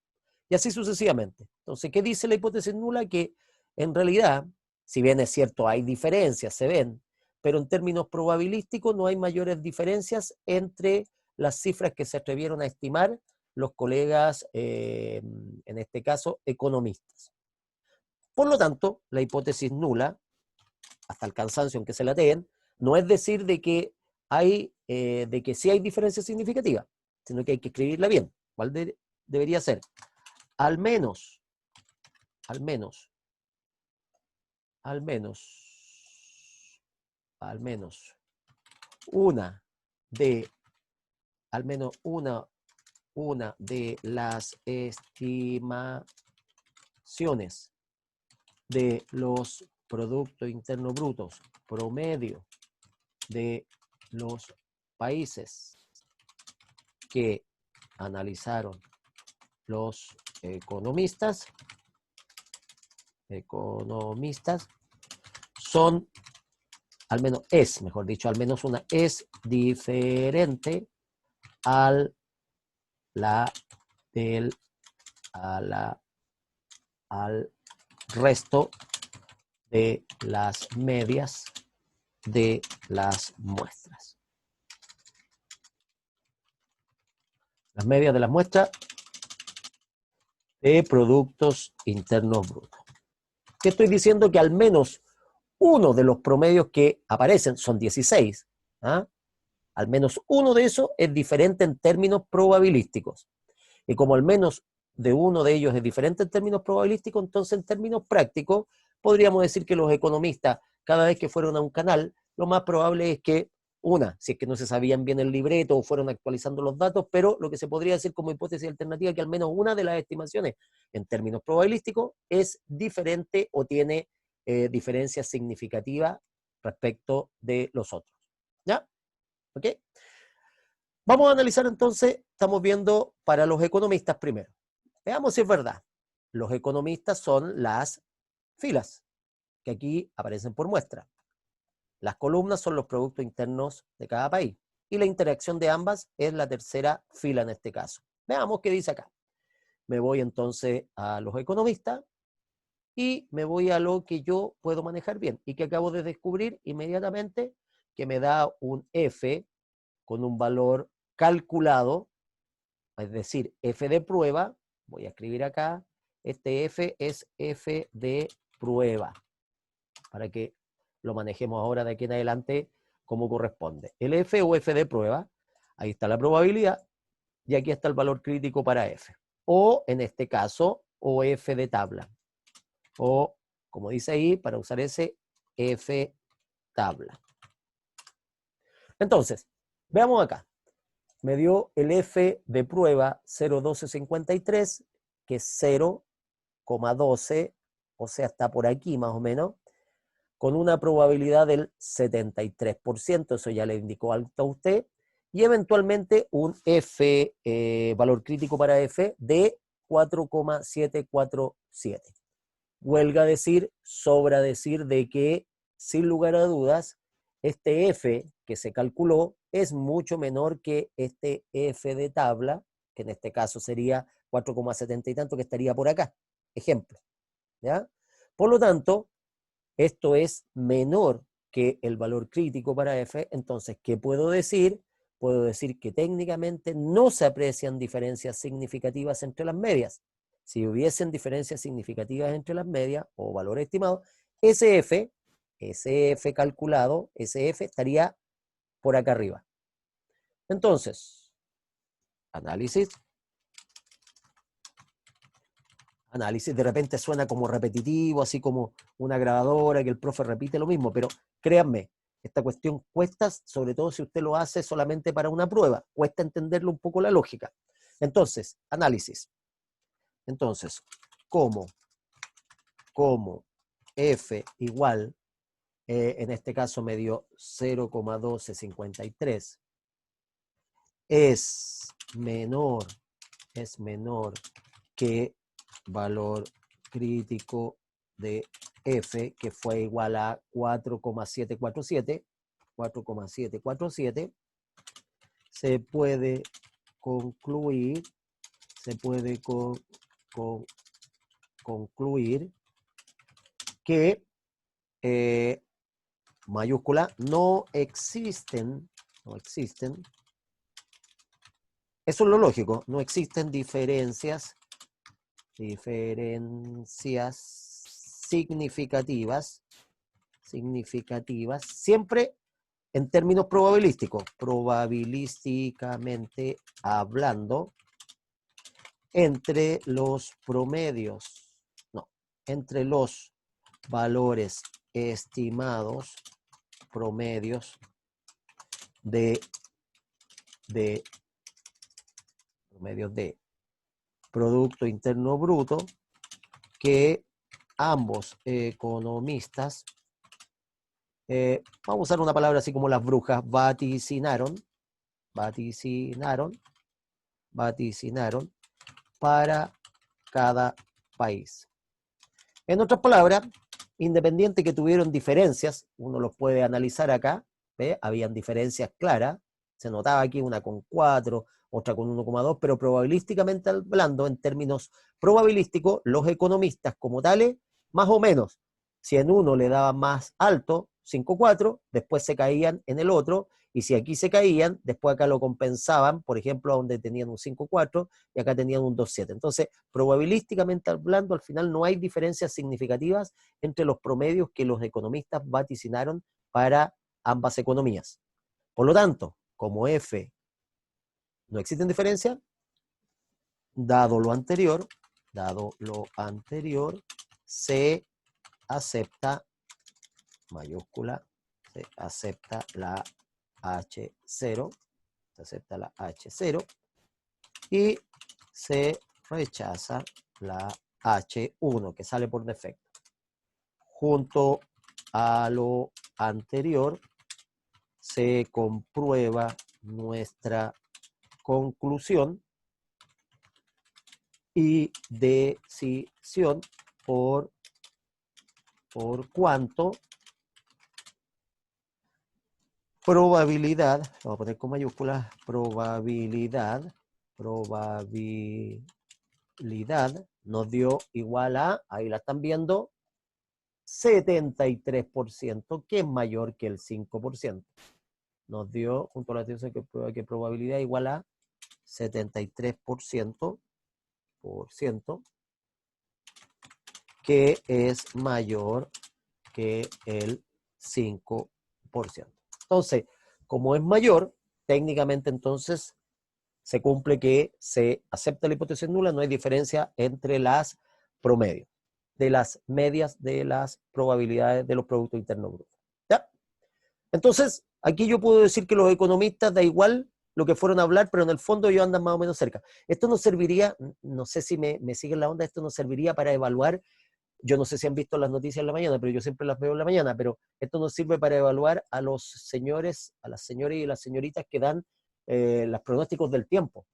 Y así sucesivamente. Entonces, ¿qué dice la hipótesis nula? Que en realidad, si bien es cierto, hay diferencias, se ven, pero en términos probabilísticos no hay mayores diferencias entre las cifras que se atrevieron a estimar los colegas, en este caso, economistas. Por lo tanto, la hipótesis nula, hasta el cansancio en que se la teen, no es decir de que sí hay diferencia significativa, sino que hay que escribirla bien. ¿Cuál debería ser? Al menos, una de, al menos una de las estimaciones de los Productos Internos Brutos promedio de los países que analizaron los economistas son, al menos una es diferente al resto de las medias de las muestras. Las medias de las muestras de Productos Internos Brutos. ¿Qué estoy diciendo? Que al menos uno de los promedios que aparecen, son 16, ¿ah? Al menos uno de esos es diferente en términos probabilísticos. Y como al menos de uno de ellos es diferente en términos probabilísticos, entonces en términos prácticos podríamos decir que los economistas, cada vez que fueron a un canal, lo más probable es que si es que no se sabían bien el libreto o fueron actualizando los datos, pero lo que se podría decir como hipótesis alternativa es que al menos una de las estimaciones en términos probabilísticos es diferente o tiene diferencia significativa respecto de los otros. ¿Ya? ¿Ok? Vamos a analizar entonces, estamos viendo para los economistas primero. Veamos si es verdad. Los economistas son las filas, que aquí aparecen por muestra. Las columnas son los productos internos de cada país. Y la interacción de ambas es la tercera fila en este caso. Veamos qué dice acá. Me voy entonces a los economistas y me voy a lo que yo puedo manejar bien y que acabo de descubrir inmediatamente, que me da un F con un valor calculado, es decir, F de prueba. Voy a escribir acá, este F es F de prueba, para que lo manejemos ahora de aquí en adelante como corresponde. El F o F de prueba, ahí está la probabilidad, y aquí está el valor crítico para F. O, en este caso, o F de tabla. O, como dice ahí, para usar ese, F tabla. Entonces, veamos acá. Me dio el F de prueba 0,1253, que es 0,12, o sea, está por aquí más o menos, con una probabilidad del 73%, eso ya le indicó alto a usted, y eventualmente un F, valor crítico para F, de 4,747. Huelga decir, sobra decir de que, sin lugar a dudas, este F que se calculó es mucho menor que este F de tabla, que en este caso sería 4,70 y tanto, que estaría por acá. Ejemplo. ¿Ya? Por lo tanto, esto es menor que el valor crítico para F. Entonces, ¿qué puedo decir? Puedo decir que técnicamente no se aprecian diferencias significativas entre las medias. Si hubiesen diferencias significativas entre las medias o valor estimado, ese F calculado, ese F estaría por acá arriba. Entonces, análisis, de repente suena como repetitivo, así como una grabadora que el profe repite lo mismo, pero créanme, esta cuestión cuesta, sobre todo si usted lo hace solamente para una prueba, cuesta entenderlo un poco la lógica. Entonces, análisis. Entonces, como F igual, en este caso me dio 0,1253, es menor que valor crítico de F, que fue igual a 4,747, se puede concluir que mayúscula no existen Eso es lo lógico. No existen diferencias significativas, siempre en términos probabilísticos, probabilísticamente hablando, entre los promedios, no, entre los valores estimados promedios de Producto Interno Bruto que ambos economistas, vamos a usar una palabra así como las brujas, vaticinaron para cada país. En otras palabras, independiente que tuvieron diferencias, uno los puede analizar acá, ¿ve? Habían diferencias claras, se notaba aquí una con 4, otra con 1,2, pero probabilísticamente hablando, en términos probabilísticos, los economistas como tales, más o menos, si en uno le daban más alto, 5,4, después se caían en el otro, y si aquí se caían, después acá lo compensaban, por ejemplo, donde tenían un 5,4 y acá tenían un 2,7. Entonces, probabilísticamente hablando, al final no hay diferencias significativas entre los promedios que los economistas vaticinaron para ambas economías. Por lo tanto, como F no existen diferencias, dado lo anterior, se acepta, mayúscula, se acepta la H0, y se rechaza la H1, que sale por defecto. Junto a lo anterior, se comprueba nuestra conclusión y decisión por cuanto probabilidad, vamos a poner con mayúsculas, probabilidad nos dio igual a, ahí la están viendo, 73%, que es mayor que el 5%. Nos dio, junto a la teoría que prueba que probabilidad igual a 73%, que es mayor que el 5%. Entonces, como es mayor, técnicamente entonces se cumple que se acepta la hipótesis nula, no hay diferencia entre las promedios, de las medias de las probabilidades de los productos internos brutos. ¿Ya? Entonces, aquí yo puedo decir que los economistas da igual lo que fueron a hablar, pero en el fondo ellos andan más o menos cerca. Esto nos serviría, no sé si me siguen la onda, esto nos serviría para evaluar. Yo no sé si han visto las noticias en la mañana, pero yo siempre las veo en la mañana, pero esto nos sirve para evaluar a los señores, a las señoras y las señoritas que dan los pronósticos del tiempo.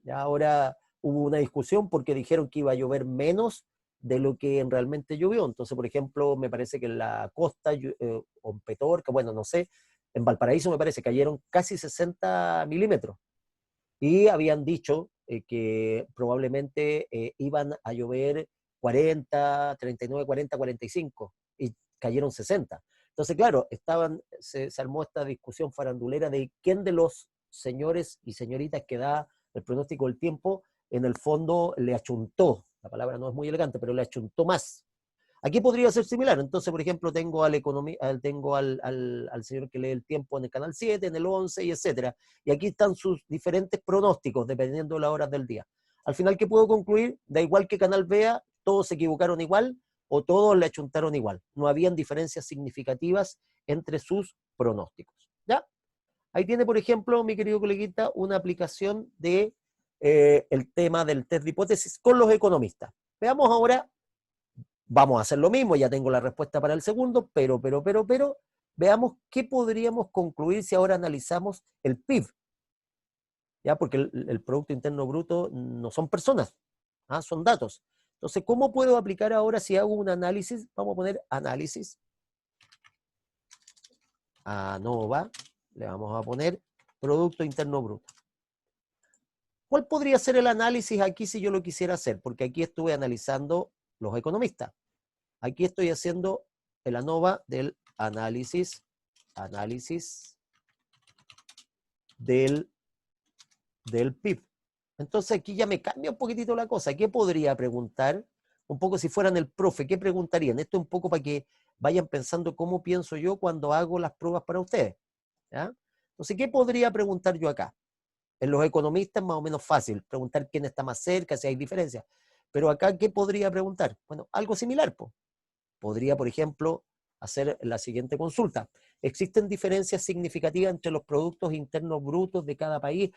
Ya ahora hubo una discusión porque dijeron que iba a llover menos de lo que realmente llovió. Entonces, por ejemplo, me parece que en la costa, o en Petorca, bueno, no sé, en Valparaíso me parece que cayeron casi 60 milímetros. Y habían dicho que probablemente iban a llover 40, 39, 40, 45, y cayeron 60. Entonces, claro, se armó esta discusión farandulera de quién de los señores y señoritas que da el pronóstico del tiempo, en el fondo le achuntó, la palabra no es muy elegante, pero le achuntó más. Aquí podría ser similar. Entonces, por ejemplo, tengo al señor que lee el tiempo en el canal 7, en el 11, y etcétera. Y aquí están sus diferentes pronósticos, dependiendo de las horas del día. Al final, ¿qué puedo concluir? Da igual que canal vea, todos se equivocaron igual o todos le achuntaron igual. No habían diferencias significativas entre sus pronósticos. ¿Ya? Ahí tiene, por ejemplo, mi querido coleguita, una aplicación de el tema del test de hipótesis con los economistas. Veamos ahora. Vamos a hacer lo mismo, ya tengo la respuesta para el segundo, pero, veamos qué podríamos concluir si ahora analizamos el PIB. ¿Ya? Porque el Producto Interno Bruto no son personas, son datos. Entonces, ¿cómo puedo aplicar ahora si hago un análisis? Vamos a poner análisis. ANOVA, le vamos a poner Producto Interno Bruto. ¿Cuál podría ser el análisis aquí si yo lo quisiera hacer? Porque aquí estuve analizando los economistas. Aquí estoy haciendo el ANOVA del análisis del PIB. Entonces aquí ya me cambia un poquitito la cosa. ¿Qué podría preguntar? Un poco si fueran el profe, ¿qué preguntarían? Esto es un poco para que vayan pensando cómo pienso yo cuando hago las pruebas para ustedes. ¿Ya? Entonces, ¿qué podría preguntar yo acá? En los economistas es más o menos fácil preguntar quién está más cerca, si hay diferencias. Pero acá, ¿qué podría preguntar? Bueno, algo similar, pues. Podría, por ejemplo, hacer la siguiente consulta. ¿Existen diferencias significativas entre los productos internos brutos de cada país?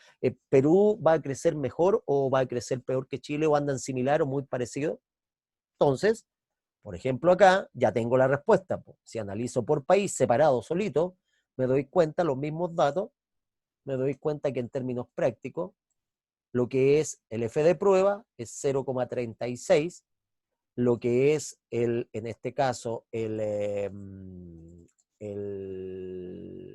¿Perú va a crecer mejor o va a crecer peor que Chile o andan similar o muy parecido? Entonces, por ejemplo, acá ya tengo la respuesta. Si analizo por país separado, solito, me doy cuenta los mismos datos, me doy cuenta que en términos prácticos, lo que es el F de prueba es 0,36, lo que es, en este caso, el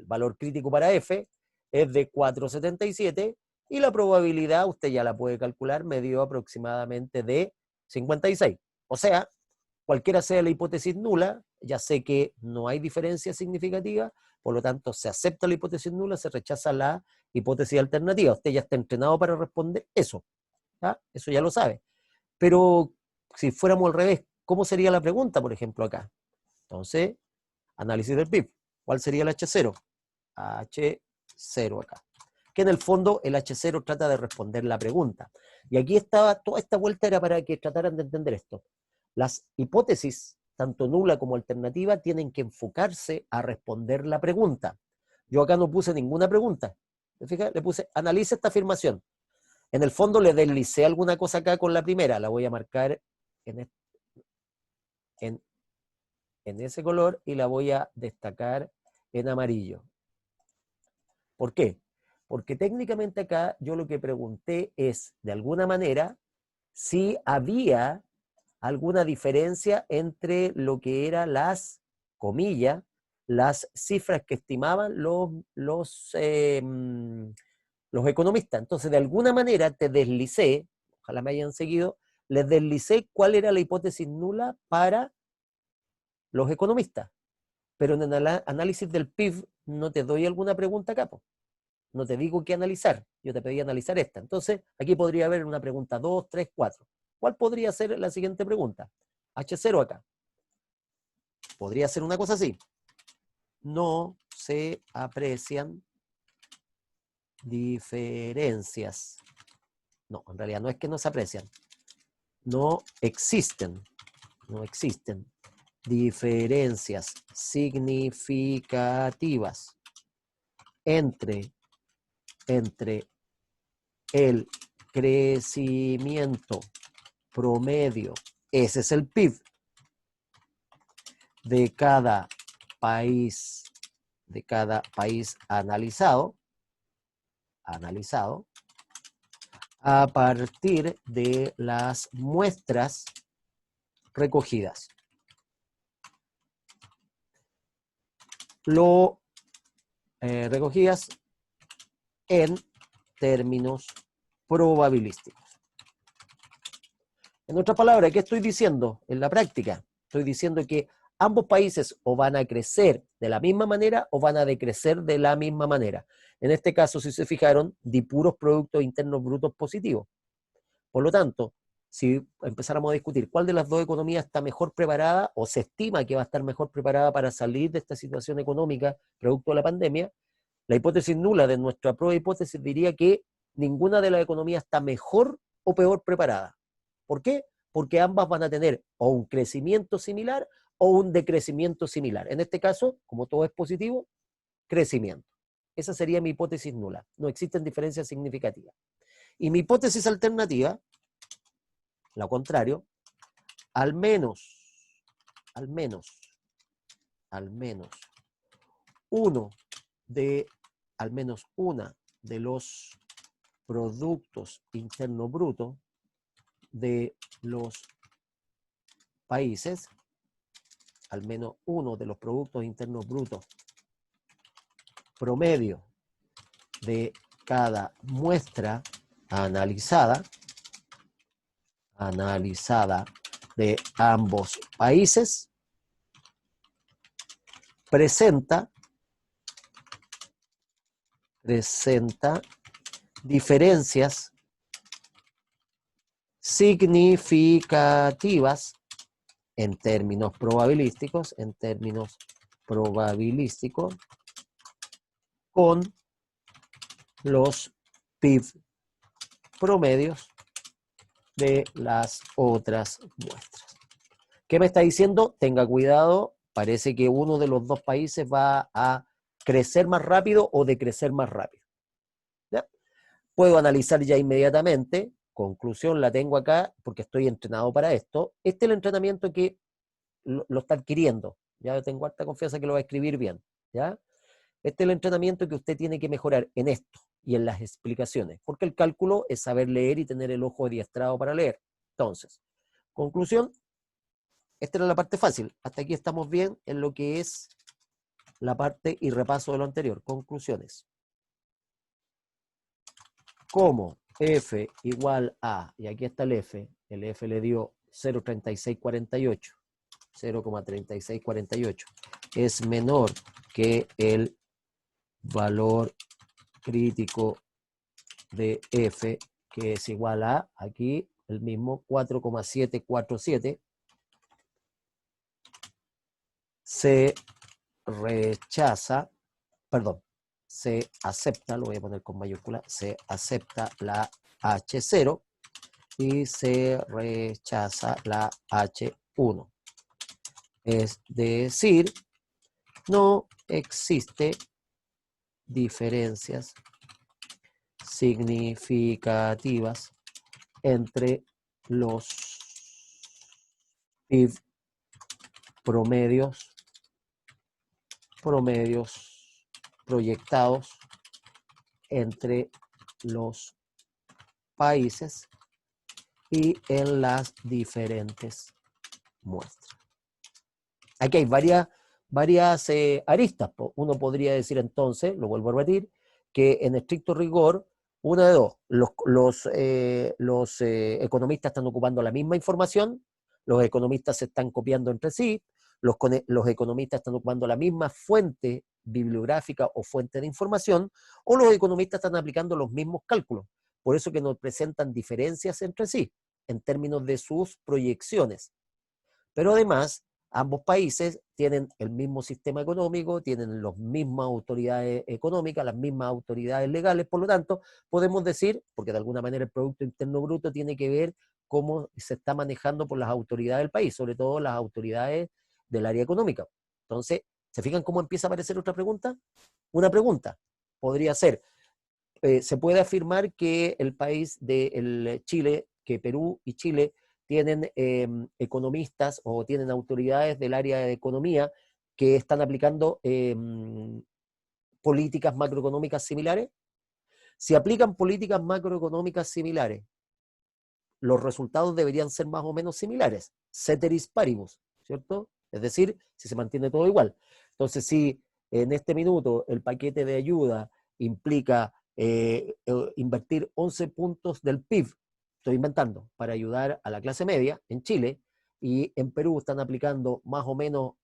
valor crítico para F es de 4,77 y la probabilidad, usted ya la puede calcular, me dio aproximadamente de 56. O sea, cualquiera sea la hipótesis nula, ya sé que no hay diferencia significativa, por lo tanto se acepta la hipótesis nula, se rechaza la hipótesis alternativa. Usted ya está entrenado para responder eso, ¿ya? Eso ya lo sabe. Pero si fuéramos al revés, ¿cómo sería la pregunta, por ejemplo, acá? Entonces, análisis del PIB. ¿Cuál sería el H0? H0 acá. Que en el fondo el H0 trata de responder la pregunta. Y aquí estaba, toda esta vuelta era para que trataran de entender esto. Las hipótesis, tanto nula como alternativa, tienen que enfocarse a responder la pregunta. Yo acá no puse ninguna pregunta. ¿Fíjate? Le puse, analice esta afirmación. En el fondo le deslicé alguna cosa acá con la primera, la voy a marcar en ese color y la voy a destacar en amarillo. ¿Por qué? Porque técnicamente acá yo lo que pregunté es, de alguna manera, si había alguna diferencia entre lo que eran las, comillas, las cifras que estimaban los economistas. Entonces, de alguna manera te deslicé, ojalá me hayan seguido, les deslicé cuál era la hipótesis nula para los economistas. Pero en el análisis del PIB no te doy alguna pregunta acá, po. No te digo qué analizar, yo te pedí analizar esta. Entonces, aquí podría haber una pregunta 2, 3, 4. ¿Cuál podría ser la siguiente pregunta? H0 acá. Podría ser una cosa así. No se aprecian diferencias. No, en realidad no es que no se aprecian. No existen diferencias significativas entre el crecimiento promedio, ese es el PIB, de cada país analizado, a partir de las muestras recogidas. Recogidas en términos probabilísticos. En otras palabras, ¿qué estoy diciendo en la práctica? Estoy diciendo que ambos países o van a crecer de la misma manera o van a decrecer de la misma manera. En este caso, si se fijaron, di puros productos internos brutos positivos. Por lo tanto, si empezáramos a discutir cuál de las dos economías está mejor preparada o se estima que va a estar mejor preparada para salir de esta situación económica producto de la pandemia, la hipótesis nula de nuestra prueba de hipótesis diría que ninguna de las economías está mejor o peor preparada. ¿Por qué? Porque ambas van a tener o un crecimiento similar o un decrecimiento similar. En este caso, como todo es positivo, crecimiento. Esa sería mi hipótesis nula. No existen diferencias significativas. Y mi hipótesis alternativa, lo contrario, al menos una de los productos internos brutos de los países, al menos uno de los productos internos brutos promedio de cada muestra analizada de ambos países, presenta diferencias significativas en términos probabilísticos, con los PIB promedios de las otras muestras. ¿Qué me está diciendo? Tenga cuidado, parece que uno de los dos países va a crecer más rápido o decrecer más rápido. ¿Ya? Puedo analizar ya inmediatamente, conclusión la tengo acá porque estoy entrenado para esto. Este es el entrenamiento que lo está adquiriendo. Ya tengo harta confianza que lo va a escribir bien. ¿Ya? Este es el entrenamiento que usted tiene que mejorar en esto y en las explicaciones, porque el cálculo es saber leer y tener el ojo adiestrado para leer. Entonces, conclusión, esta era la parte fácil. Hasta aquí estamos bien en lo que es la parte y repaso de lo anterior. Conclusiones. Como F igual a, y aquí está el F le dio 0,3648, 0,3648, es menor que el valor crítico de F, que es igual a, aquí, el mismo 4,747, se rechaza, perdón, se acepta, lo voy a poner con mayúscula, se acepta la H0 y se rechaza la H1. Es decir, no existe diferencias significativas entre los PIB promedios proyectados entre los países y en las diferentes muestras. Aquí hay varias aristas. Uno podría decir entonces, lo vuelvo a repetir, que en estricto rigor, una de dos, los economistas están ocupando la misma información, los economistas se están copiando entre sí, los economistas están ocupando la misma fuente bibliográfica o fuente de información, o los economistas están aplicando los mismos cálculos. Por eso que nos presentan diferencias entre sí, en términos de sus proyecciones. Pero además, ambos países tienen el mismo sistema económico, tienen las mismas autoridades económicas, las mismas autoridades legales, por lo tanto, podemos decir, porque de alguna manera el Producto Interno Bruto tiene que ver cómo se está manejando por las autoridades del país, sobre todo las autoridades del área económica. Entonces, ¿se fijan cómo empieza a aparecer otra pregunta? Una pregunta podría ser, ¿se puede afirmar que el país de Chile, que Perú y Chile tienen economistas o tienen autoridades del área de economía que están aplicando políticas macroeconómicas similares? Si aplican políticas macroeconómicas similares, los resultados deberían ser más o menos similares, ceteris paribus, ¿cierto? Es decir, si se mantiene todo igual. Entonces, si en este minuto el paquete de ayuda implica invertir 11 puntos del PIB, estoy inventando, para ayudar a la clase media en Chile, y en Perú están aplicando más o menos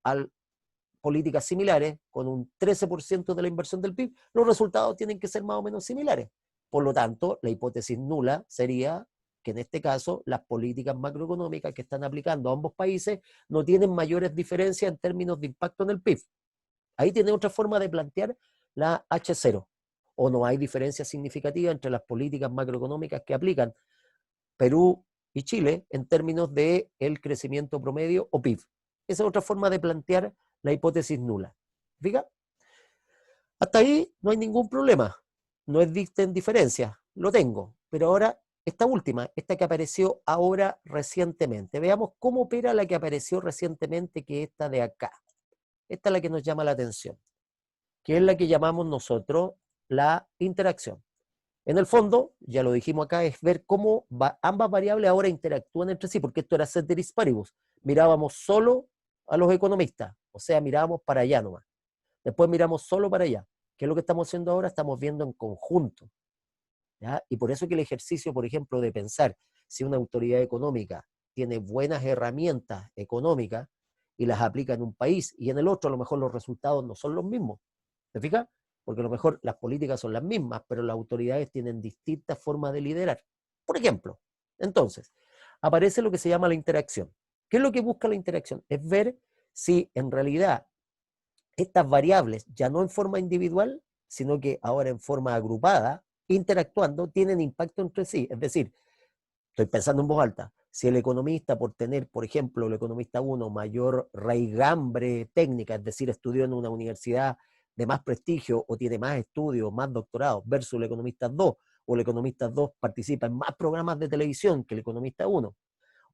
políticas similares, con un 13% de la inversión del PIB, los resultados tienen que ser más o menos similares. Por lo tanto, la hipótesis nula sería que en este caso las políticas macroeconómicas que están aplicando ambos países no tienen mayores diferencias en términos de impacto en el PIB. Ahí tiene otra forma de plantear la H0. O no hay diferencia significativa entre las políticas macroeconómicas que aplican Perú y Chile en términos de el crecimiento promedio o PIB. Esa es otra forma de plantear la hipótesis nula. ¿Fija? Hasta ahí no hay ningún problema. No existen diferencias. Lo tengo. Pero ahora, esta última, esta que apareció ahora recientemente. Veamos cómo opera la que apareció recientemente, que es esta de acá. Esta es la que nos llama la atención, que es la que llamamos nosotros la interacción. En el fondo, ya lo dijimos acá, es ver cómo ambas variables ahora interactúan entre sí, porque esto era ceteris paribus. Mirábamos solo a los economistas, o sea, mirábamos para allá nomás. Después miramos solo para allá. ¿Qué es lo que estamos haciendo ahora? Estamos viendo en conjunto. ¿Ya? Y por eso que el ejercicio, por ejemplo, de pensar si una autoridad económica tiene buenas herramientas económicas y las aplica en un país y en el otro, a lo mejor los resultados no son los mismos. ¿Te fijas? Porque a lo mejor las políticas son las mismas, pero las autoridades tienen distintas formas de liderar. Por ejemplo, entonces, aparece lo que se llama la interacción. ¿Qué es lo que busca la interacción? Es ver si en realidad estas variables, ya no en forma individual, sino que ahora en forma agrupada, interactuando, tienen impacto entre sí. Es decir, estoy pensando en voz alta, si el economista, por tener, por ejemplo, el economista 1 mayor raigambre técnica, es decir, estudió en una universidad de más prestigio o tiene más estudios, más doctorados, versus el economista 2, o el economista 2 participa en más programas de televisión que el economista 1,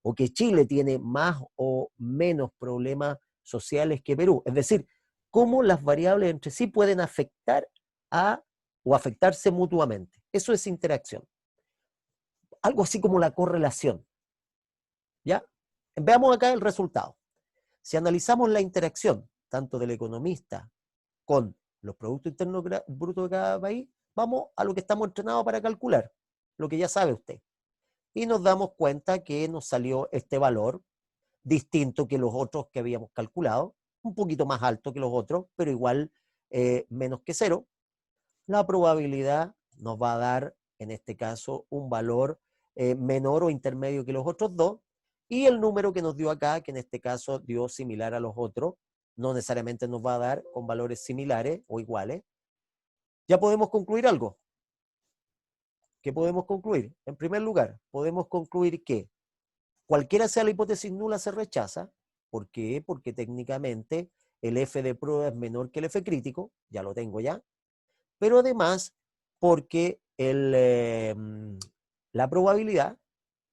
o que Chile tiene más o menos problemas sociales que Perú. Es decir, cómo las variables entre sí pueden afectar a o afectarse mutuamente. Eso es interacción. Algo así como la correlación. ¿Ya? Veamos acá el resultado. Si analizamos la interacción tanto del economista con los productos internos brutos de cada país, vamos a lo que estamos entrenados para calcular, lo que ya sabe usted. Y nos damos cuenta que nos salió este valor distinto que los otros que habíamos calculado, un poquito más alto que los otros, pero igual menos que cero. La probabilidad nos va a dar, en este caso, un valor menor o intermedio que los otros dos, y el número que nos dio acá, que en este caso dio similar a los otros, no necesariamente nos va a dar con valores similares o iguales. Ya podemos concluir algo. ¿Qué podemos concluir? En primer lugar, podemos concluir que cualquiera sea la hipótesis nula se rechaza. ¿Por qué? Porque técnicamente el F de prueba es menor que el F crítico, ya lo tengo ya, pero además porque la probabilidad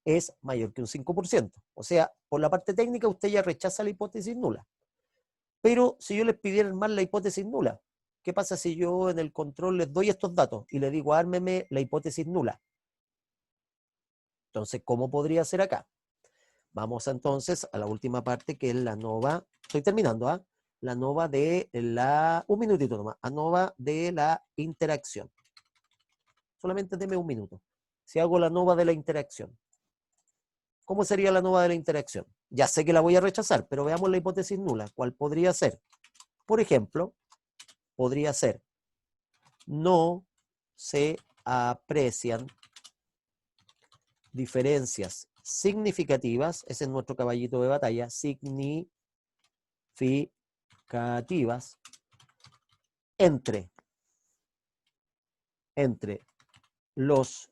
es mayor que un 5%. O sea, por la parte técnica usted ya rechaza la hipótesis nula. Pero si yo les pidiera más la hipótesis nula, ¿qué pasa si yo en el control les doy estos datos y le digo ármeme la hipótesis nula? Entonces, ¿cómo podría ser acá? Vamos entonces a la última parte, que es la ANOVA. Estoy terminando, ¿ah? La ANOVA de la... Un minutito nomás. ANOVA de la interacción. Solamente deme un minuto. Si hago la ANOVA de la interacción, ¿cómo sería la ANOVA de la interacción? Ya sé que la voy a rechazar, pero veamos la hipótesis nula. ¿Cuál podría ser? Por ejemplo, podría ser: no se aprecian diferencias significativas, ese es nuestro caballito de batalla, significativas entre los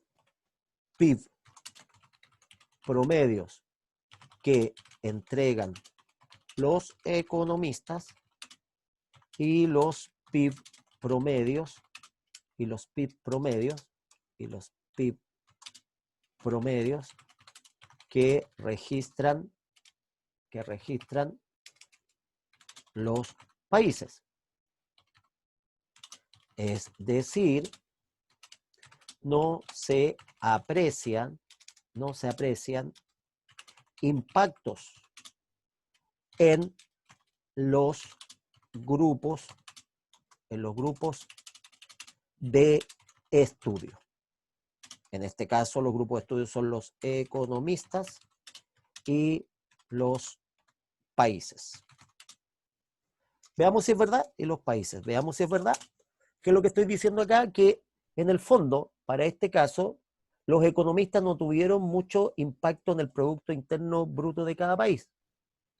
PIB promedios que entregan los economistas y los PIB promedios y los PIB promedios y los PIB promedios que registran los países. Es decir, no se aprecian impactos en los grupos de estudio. En este caso, los grupos de estudio son los economistas y los países. Veamos si es verdad, y los países. Veamos si es verdad, que lo que estoy diciendo acá, que en el fondo, para este caso, los economistas no tuvieron mucho impacto en el Producto Interno Bruto de cada país,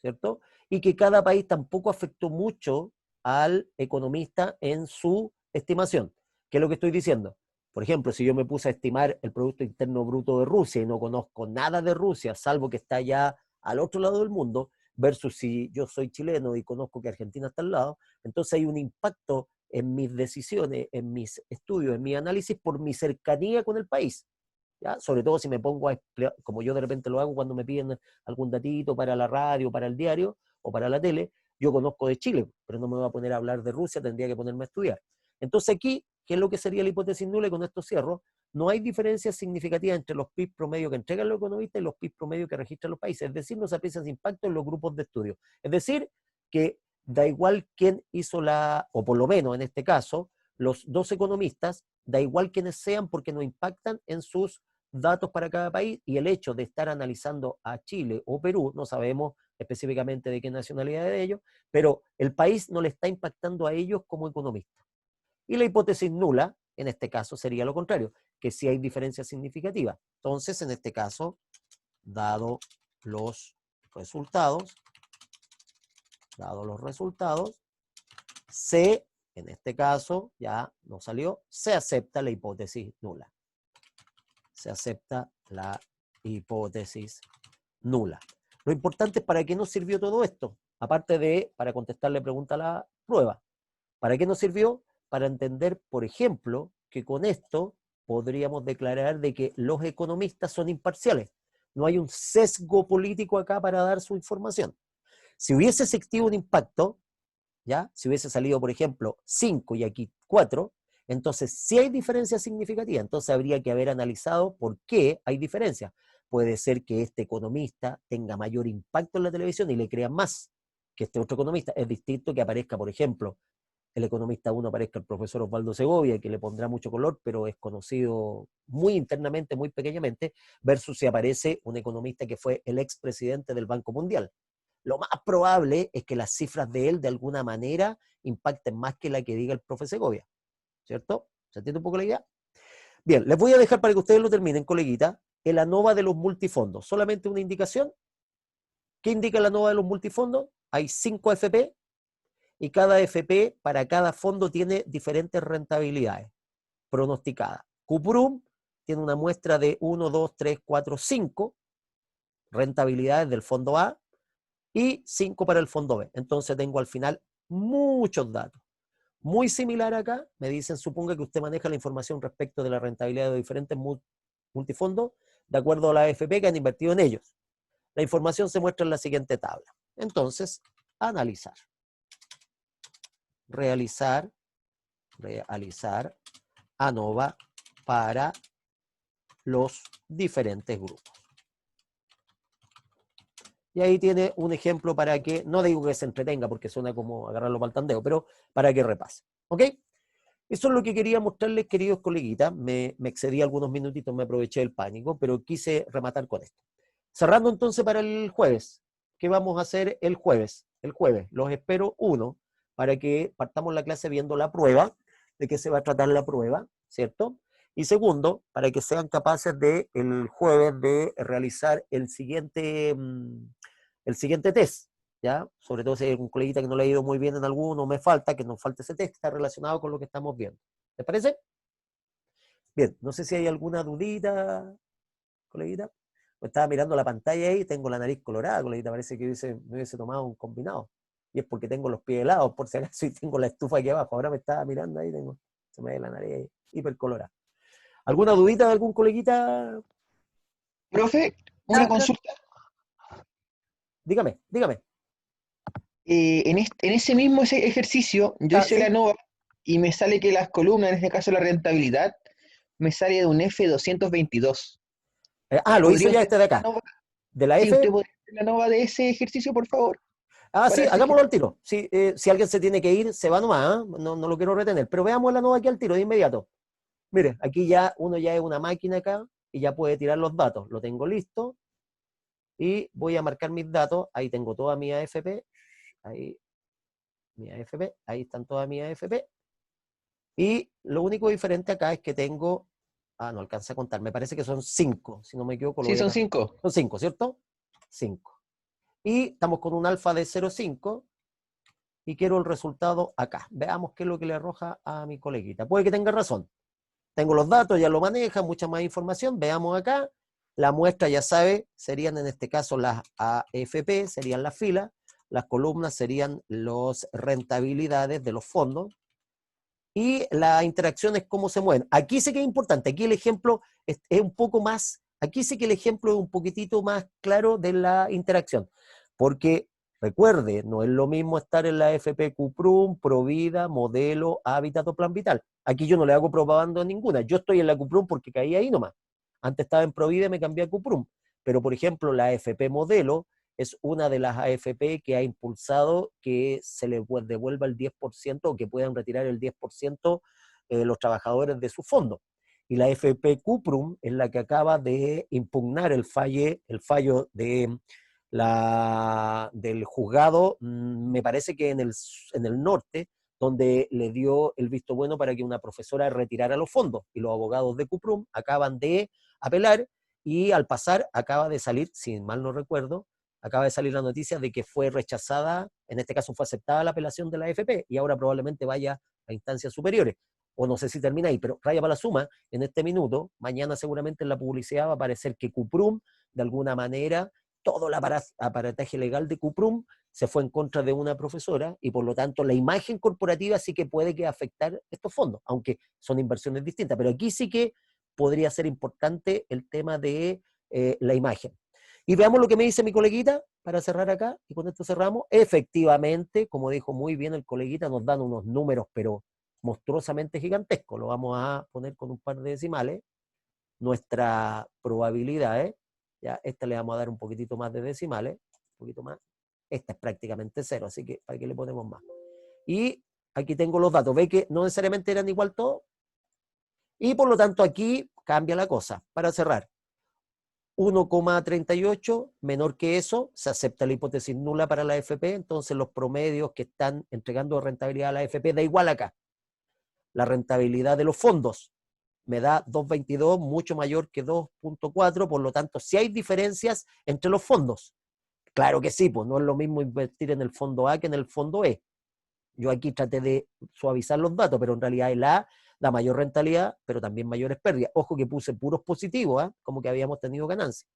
¿cierto? Y que cada país tampoco afectó mucho al economista en su estimación. ¿Qué es lo que estoy diciendo? Por ejemplo, si yo me puse a estimar el Producto Interno Bruto de Rusia y no conozco nada de Rusia, salvo que está ya al otro lado del mundo, versus si yo soy chileno y conozco que Argentina está al lado, entonces hay un impacto en mis decisiones, en mis estudios, en mi análisis por mi cercanía con el país. ¿Ya? Sobre todo si me pongo a, como yo de repente lo hago cuando me piden algún datito para la radio, para el diario o para la tele, yo conozco de Chile, pero no me voy a poner a hablar de Rusia, tendría que ponerme a estudiar. Entonces aquí, ¿qué es lo que sería la hipótesis nula? Y con esto cierro: no hay diferencias significativas entre los PIB promedio que entregan los economistas y los PIB promedio que registran los países. Es decir, no se aprecia ese impacto en los grupos de estudio. Es decir, que da igual quién hizo o por lo menos en este caso, los dos economistas, da igual quiénes sean, porque no impactan en sus datos para cada país, y el hecho de estar analizando a Chile o Perú, no sabemos específicamente de qué nacionalidad de ellos, pero el país no le está impactando a ellos como economistas. Y la hipótesis nula, en este caso, sería lo contrario, que sí hay diferencias significativas. Entonces, en este caso, dado los resultados, se, en este caso, ya no salió, se acepta la hipótesis nula. Se acepta la hipótesis nula. Lo importante es para qué nos sirvió todo esto, aparte de para contestarle pregunta a la prueba. ¿Para qué nos sirvió? Para entender, por ejemplo, que con esto podríamos declarar de que los economistas son imparciales. No hay un sesgo político acá para dar su información. Si hubiese existido un impacto, ¿ya? Si hubiese salido, por ejemplo, 5 y aquí 4, entonces sí hay diferencias significativas. Entonces habría que haber analizado por qué hay diferencias. Puede ser que este economista tenga mayor impacto en la televisión y le crean más que este otro economista. Es distinto que aparezca, por ejemplo, el economista 1 aparezca el profesor Osvaldo Segovia, que le pondrá mucho color, pero es conocido muy internamente, muy pequeñamente, versus si aparece un economista que fue el expresidente del Banco Mundial. Lo más probable es que las cifras de él, de alguna manera, impacten más que la que diga el profe Segovia, ¿cierto? ¿Se entiende un poco la idea? Bien, les voy a dejar para que ustedes lo terminen, coleguita, el ANOVA de los multifondos. Solamente una indicación. ¿Qué indica el ANOVA de los multifondos? Hay 5 AFP, y cada AFP para cada fondo tiene diferentes rentabilidades pronosticadas. Cuprum tiene una muestra de 1, 2, 3, 4, 5 rentabilidades del fondo A y 5 para el fondo B. Entonces tengo al final muchos datos. Muy similar acá, me dicen, suponga que usted maneja la información respecto de la rentabilidad de diferentes multifondos de acuerdo a la AFP que han invertido en ellos. La información se muestra en la siguiente tabla. Entonces, analizar. Realizar ANOVA para los diferentes grupos. Y ahí tiene un ejemplo para que, no digo que se entretenga porque suena como agarrarlo para el tandeo, pero para que repase. ¿Ok? Eso es lo que quería mostrarles, queridos coleguitas. Me excedí algunos minutitos, me aproveché del pánico, pero quise rematar con esto. Cerrando entonces para el jueves. ¿Qué vamos a hacer el jueves? El jueves los espero, uno, para que partamos la clase viendo la prueba, de qué se va a tratar la prueba, ¿cierto? Y segundo, para que sean capaces de el jueves de realizar el siguiente test, ¿ya? Sobre todo si hay un coleguita que no le ha ido muy bien en alguno, me falta, que nos falte ese test, está relacionado con lo que estamos viendo. ¿Les parece? Bien, no sé si hay alguna dudita, coleguita. Estaba mirando la pantalla ahí, tengo la nariz colorada, coleguita, parece que me hubiese tomado un combinado. Y es porque tengo los pies helados, por si acaso, y tengo la estufa aquí abajo. Ahora me estaba mirando ahí, se me ve la nariz hiper colorada. ¿Alguna dudita de algún coleguita? Profe, una consulta. Dígame. En ese mismo ejercicio, yo hice ¿sí? la ANOVA y me sale que las columnas, en este caso la rentabilidad, me sale de un F222. Lo hizo ya ¿Podría este de acá. ¿De la Sí, F? usted podría hacer la ANOVA de ese ejercicio, por favor. Sí, hagámoslo al tiro. Sí, si alguien se tiene que ir, se va nomás, ¿eh? No lo quiero retener. Pero veamos la ANOVA aquí al tiro, de inmediato. Mire, aquí uno ya es una máquina acá y ya puede tirar los datos. Lo tengo listo y voy a marcar mis datos. Ahí tengo toda mi AFP. Ahí, mi AFP. Ahí están todas mis AFP. Y lo único diferente acá es que tengo... no alcancé a contar. Me parece que son 5. Si no me equivoco, lo Sí, voy a son cambiar. 5. Son 5, ¿cierto? 5. Y estamos con un alfa de 0,5 y quiero el resultado acá. Veamos qué es lo que le arroja a mi coleguita. Puede que tenga razón. Tengo los datos, ya lo maneja, mucha más información. Veamos acá. La muestra, ya sabe, serían en este caso las AFP, serían las filas. Las columnas serían las rentabilidades de los fondos. Y la interacción es cómo se mueven. Aquí sí que es importante. Aquí el ejemplo es un poco más, aquí sí que el ejemplo es un poquitito más claro de la interacción. Porque, recuerde, no es lo mismo estar en la FP Cuprum, Provida, Modelo, Hábitat o Plan Vital. Aquí yo no le hago propaganda a ninguna. Yo estoy en la Cuprum porque caí ahí nomás. Antes estaba en Provida y me cambié a Cuprum. Pero, por ejemplo, la FP Modelo es una de las AFP que ha impulsado que se les devuelva el 10% o que puedan retirar el 10% los trabajadores de su fondo. Y la FP Cuprum es la que acaba de impugnar el fallo de del juzgado, me parece que en el norte, donde le dio el visto bueno para que una profesora retirara los fondos. Y los abogados de Cuprum acaban de apelar y al pasar acaba de salir, si mal no recuerdo, acaba de salir la noticia de que fue rechazada, en este caso fue aceptada la apelación de la AFP y ahora probablemente vaya a instancias superiores. O no sé si termina ahí, pero raya para la suma, en este minuto, mañana seguramente en la publicidad va a aparecer que Cuprum, de alguna manera, todo el aparataje legal de Cuprum se fue en contra de una profesora y por lo tanto la imagen corporativa sí que puede que afectar estos fondos, aunque son inversiones distintas, pero aquí sí que podría ser importante el tema de la imagen. Y veamos lo que me dice mi coleguita para cerrar acá, y con esto cerramos. Efectivamente, como dijo muy bien el coleguita, nos dan unos números, pero monstruosamente gigantescos. Lo vamos a poner con un par de decimales. Nuestra probabilidad, ya esta le vamos a dar un poquitito más de decimales, un poquito más. Esta es prácticamente cero, así que ¿para qué le ponemos más? Y aquí tengo los datos. ¿Ve que no necesariamente eran igual todos? Y por lo tanto aquí cambia la cosa. Para cerrar, 1,38, menor que eso, se acepta la hipótesis nula para la AFP, entonces los promedios que están entregando rentabilidad a la AFP da igual acá. La rentabilidad de los fondos me da 2,22, mucho mayor que 2,4, por lo tanto, si hay diferencias entre los fondos. Claro que sí, pues no es lo mismo invertir en el fondo A que en el fondo E. Yo aquí traté de suavizar los datos, pero en realidad el A da mayor rentabilidad, pero también mayores pérdidas. Ojo que puse puros positivos, como que habíamos tenido ganancias.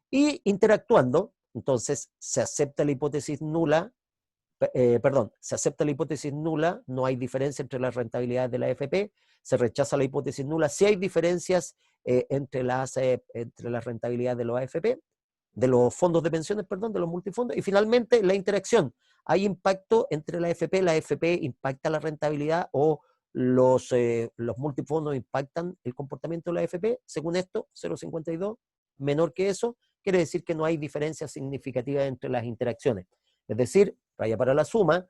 Y interactuando, entonces se acepta la hipótesis nula, se acepta la hipótesis nula, no hay diferencia entre las rentabilidades de la AFP, se rechaza la hipótesis nula, sí hay diferencias entre las rentabilidades de los AFP, de los fondos de pensiones, perdón, de los multifondos, y finalmente la interacción. Hay impacto entre la AFP impacta la rentabilidad o los multifondos impactan el comportamiento de la AFP. Según esto, 0,52, menor que eso, quiere decir que no hay diferencia significativa entre las interacciones. Es decir, raya para la suma,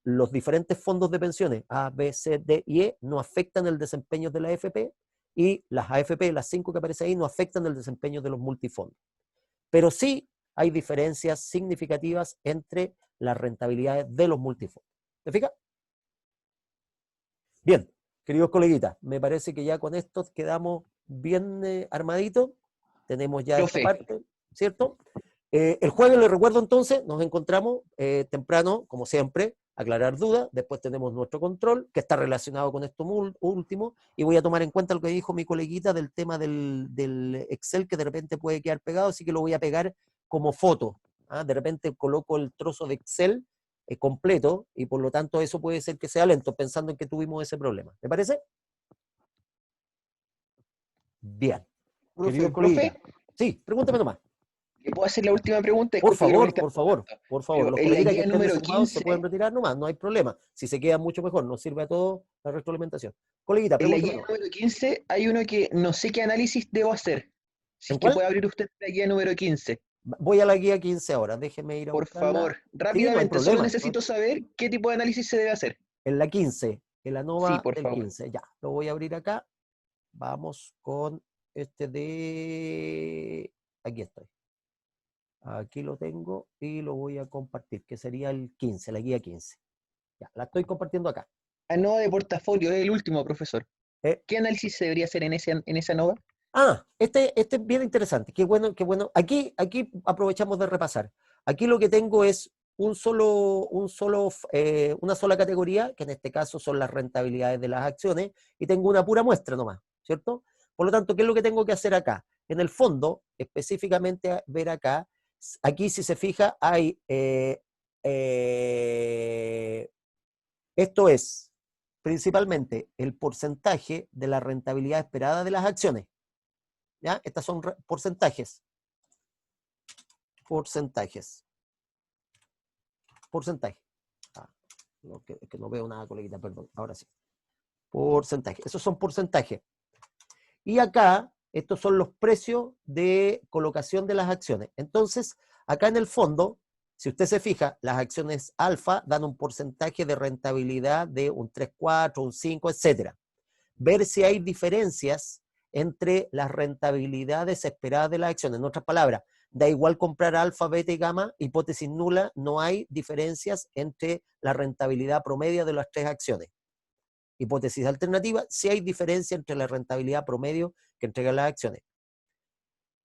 los diferentes fondos de pensiones A, B, C, D y E no afectan el desempeño de la AFP y las AFP, las 5 que aparecen ahí, no afectan el desempeño de los multifondos. Pero sí hay diferencias significativas entre las rentabilidades de los multifondos. ¿Te fijas? Bien, queridos coleguitas, me parece que ya con esto quedamos bien armaditos. Tenemos ya esta parte, ¿cierto? El jueves, les recuerdo entonces, nos encontramos temprano, como siempre, aclarar dudas. Después tenemos nuestro control, que está relacionado con esto último, y voy a tomar en cuenta lo que dijo mi coleguita del tema del Excel, que de repente puede quedar pegado, así que lo voy a pegar como foto. De repente coloco el trozo de Excel completo, y por lo tanto eso puede ser que sea lento, pensando en que tuvimos ese problema. ¿Me parece? Bien. Querido coleguita. Sí, pregúntame nomás. ¿Puedo hacer la última pregunta? Por Disculpe que lo favor, moleste por favor, tanto. por favor. Los En la coleguitas que guía estén número desocupados se 15, pueden retirar nomás, no hay problema. Si se queda mucho mejor, nos sirve a todos la retroalimentación. Coleguita, en la pregúntame guía nomás. número 15 hay uno que no sé qué análisis debo hacer. Si ¿En es que cuál? puede abrir usted la guía número 15. Voy a la guía 15 ahora, déjeme ir a Por buscarla. favor, Sí, no hay rápidamente, solo problema. necesito saber qué tipo de análisis se debe hacer. En la 15, en la Sí, NOVA por del favor. 15, ya, lo voy a abrir acá. Vamos con este de... Aquí estoy. Aquí lo tengo y lo voy a compartir, que sería el 15, la guía 15. Ya, la estoy compartiendo acá. ANOVA de portafolio es el último, profesor. Eh, ¿Qué análisis se debería hacer en esa ANOVA? Este es bien interesante. Qué bueno, qué bueno. Aquí aprovechamos de repasar. Aquí lo que tengo es una sola categoría, que en este caso son las rentabilidades de las acciones, y tengo una pura muestra nomás, ¿cierto? Por lo tanto, ¿qué es lo que tengo que hacer acá? En el fondo, específicamente ver acá, aquí si se fija, hay, esto es principalmente el porcentaje de la rentabilidad esperada de las acciones. ¿Ya? Estas son porcentajes. Porcentaje. Es que no veo nada, coleguita, perdón. Ahora sí. Porcentaje. Esos son porcentajes. Y acá, estos son los precios de colocación de las acciones. Entonces, acá en el fondo, si usted se fija, las acciones alfa dan un porcentaje de rentabilidad de un 3, 4, un 5, etc. Ver si hay diferencias entre las rentabilidades esperadas de las acciones. En otras palabras, da igual comprar alfa, beta y gamma, hipótesis nula, no hay diferencias entre la rentabilidad promedio de las 3 acciones. Hipótesis alternativa, sí hay diferencia entre la rentabilidad promedio que entregan las acciones.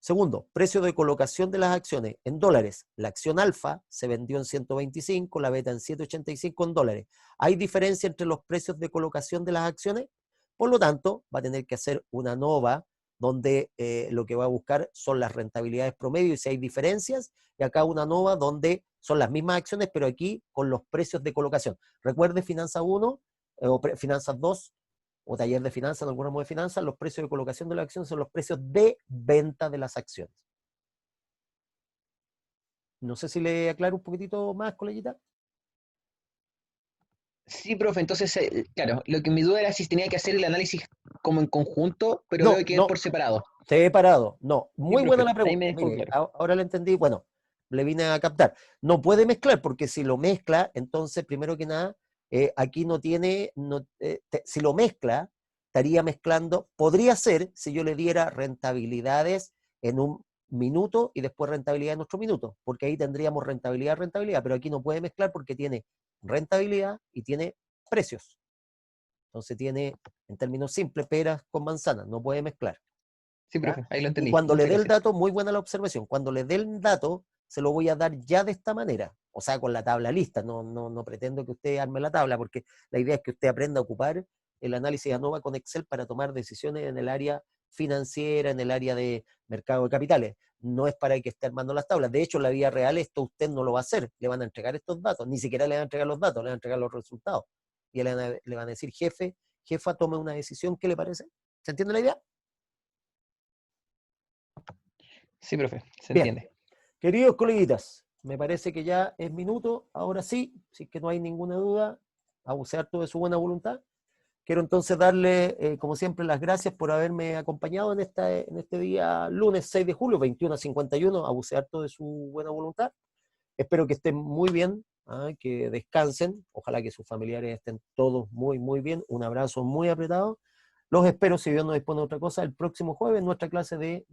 Segundo, precio de colocación de las acciones en dólares. La acción alfa se vendió en 125, la beta en 785 en dólares. ¿Hay diferencia entre los precios de colocación de las acciones? Por lo tanto, va a tener que hacer una nova donde lo que va a buscar son las rentabilidades promedio y si hay diferencias, y acá una nova donde son las mismas acciones, pero aquí con los precios de colocación. Recuerde Finanzas 1 o Finanzas 2 o taller de finanzas, en algún ramo de finanzas, los precios de colocación de las acciones son los precios de venta de las acciones. No sé si le aclaro un poquitito más, coleguita. Sí, profe, entonces, claro, lo que mi duda era si tenía que hacer el análisis como en conjunto, pero No, veo que es no, por separado. separado. No, Sí, muy buena profe, la ahí pregunta. me dejó Mire, claro. ahora le entendí, bueno, le vine a captar. No puede mezclar, porque si lo mezcla, entonces, primero que nada, aquí no tiene, si lo mezcla, estaría mezclando, podría ser si yo le diera rentabilidades en un minuto y después rentabilidad en otro minuto, porque ahí tendríamos rentabilidad, pero aquí no puede mezclar porque tiene rentabilidad y tiene precios. Entonces tiene, en términos simples, peras con manzanas, no puede mezclar. Sí, ¿Ya? profe, ahí lo Y entendí. cuando le Muchas dé el gracias. dato, muy buena la observación, cuando le dé el dato, se lo voy a dar ya de esta manera, o sea, con la tabla lista, no pretendo que usted arme la tabla, porque la idea es que usted aprenda a ocupar el análisis ANOVA con Excel para tomar decisiones en el área financiera, en el área de mercado de capitales. No es para que esté armando las tablas. De hecho, en la vida real esto usted no lo va a hacer. Le van a entregar estos datos, ni siquiera le van a entregar los datos, le van a entregar los resultados. Y le van a decir, jefa, tome una decisión, ¿qué le parece? ¿Se entiende la idea? Sí, profe, se Bien. entiende. Queridos coleguitas, me parece que ya es minuto, ahora sí, si es que no hay ninguna duda, abusé harto de su buena voluntad. Quiero entonces darle, como siempre, las gracias por haberme acompañado en este día lunes 6 de julio, 21:51, abusé harto de su buena voluntad. Espero que estén muy bien, que descansen, ojalá que sus familiares estén todos muy, muy bien. Un abrazo muy apretado. Los espero, si Dios no dispone de otra cosa, el próximo jueves en nuestra clase de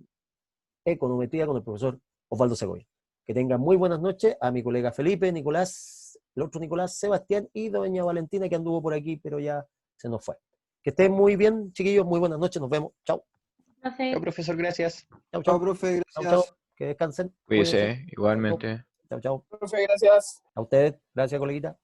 econometría con el profesor Osvaldo Segovia. Que tengan muy buenas noches a mi colega Felipe, Nicolás, el otro Nicolás, Sebastián y doña Valentina que anduvo por aquí, pero ya se nos fue. Que estén muy bien, chiquillos, muy buenas noches, nos vemos. Chau, Profe. Chao, profesor, gracias. chau, Chao, chau, profe, chau, chau. gracias. Que descansen, cuídense. Cuídese, igualmente. Chau, chau. Profe, gracias. A ustedes, gracias, coleguita.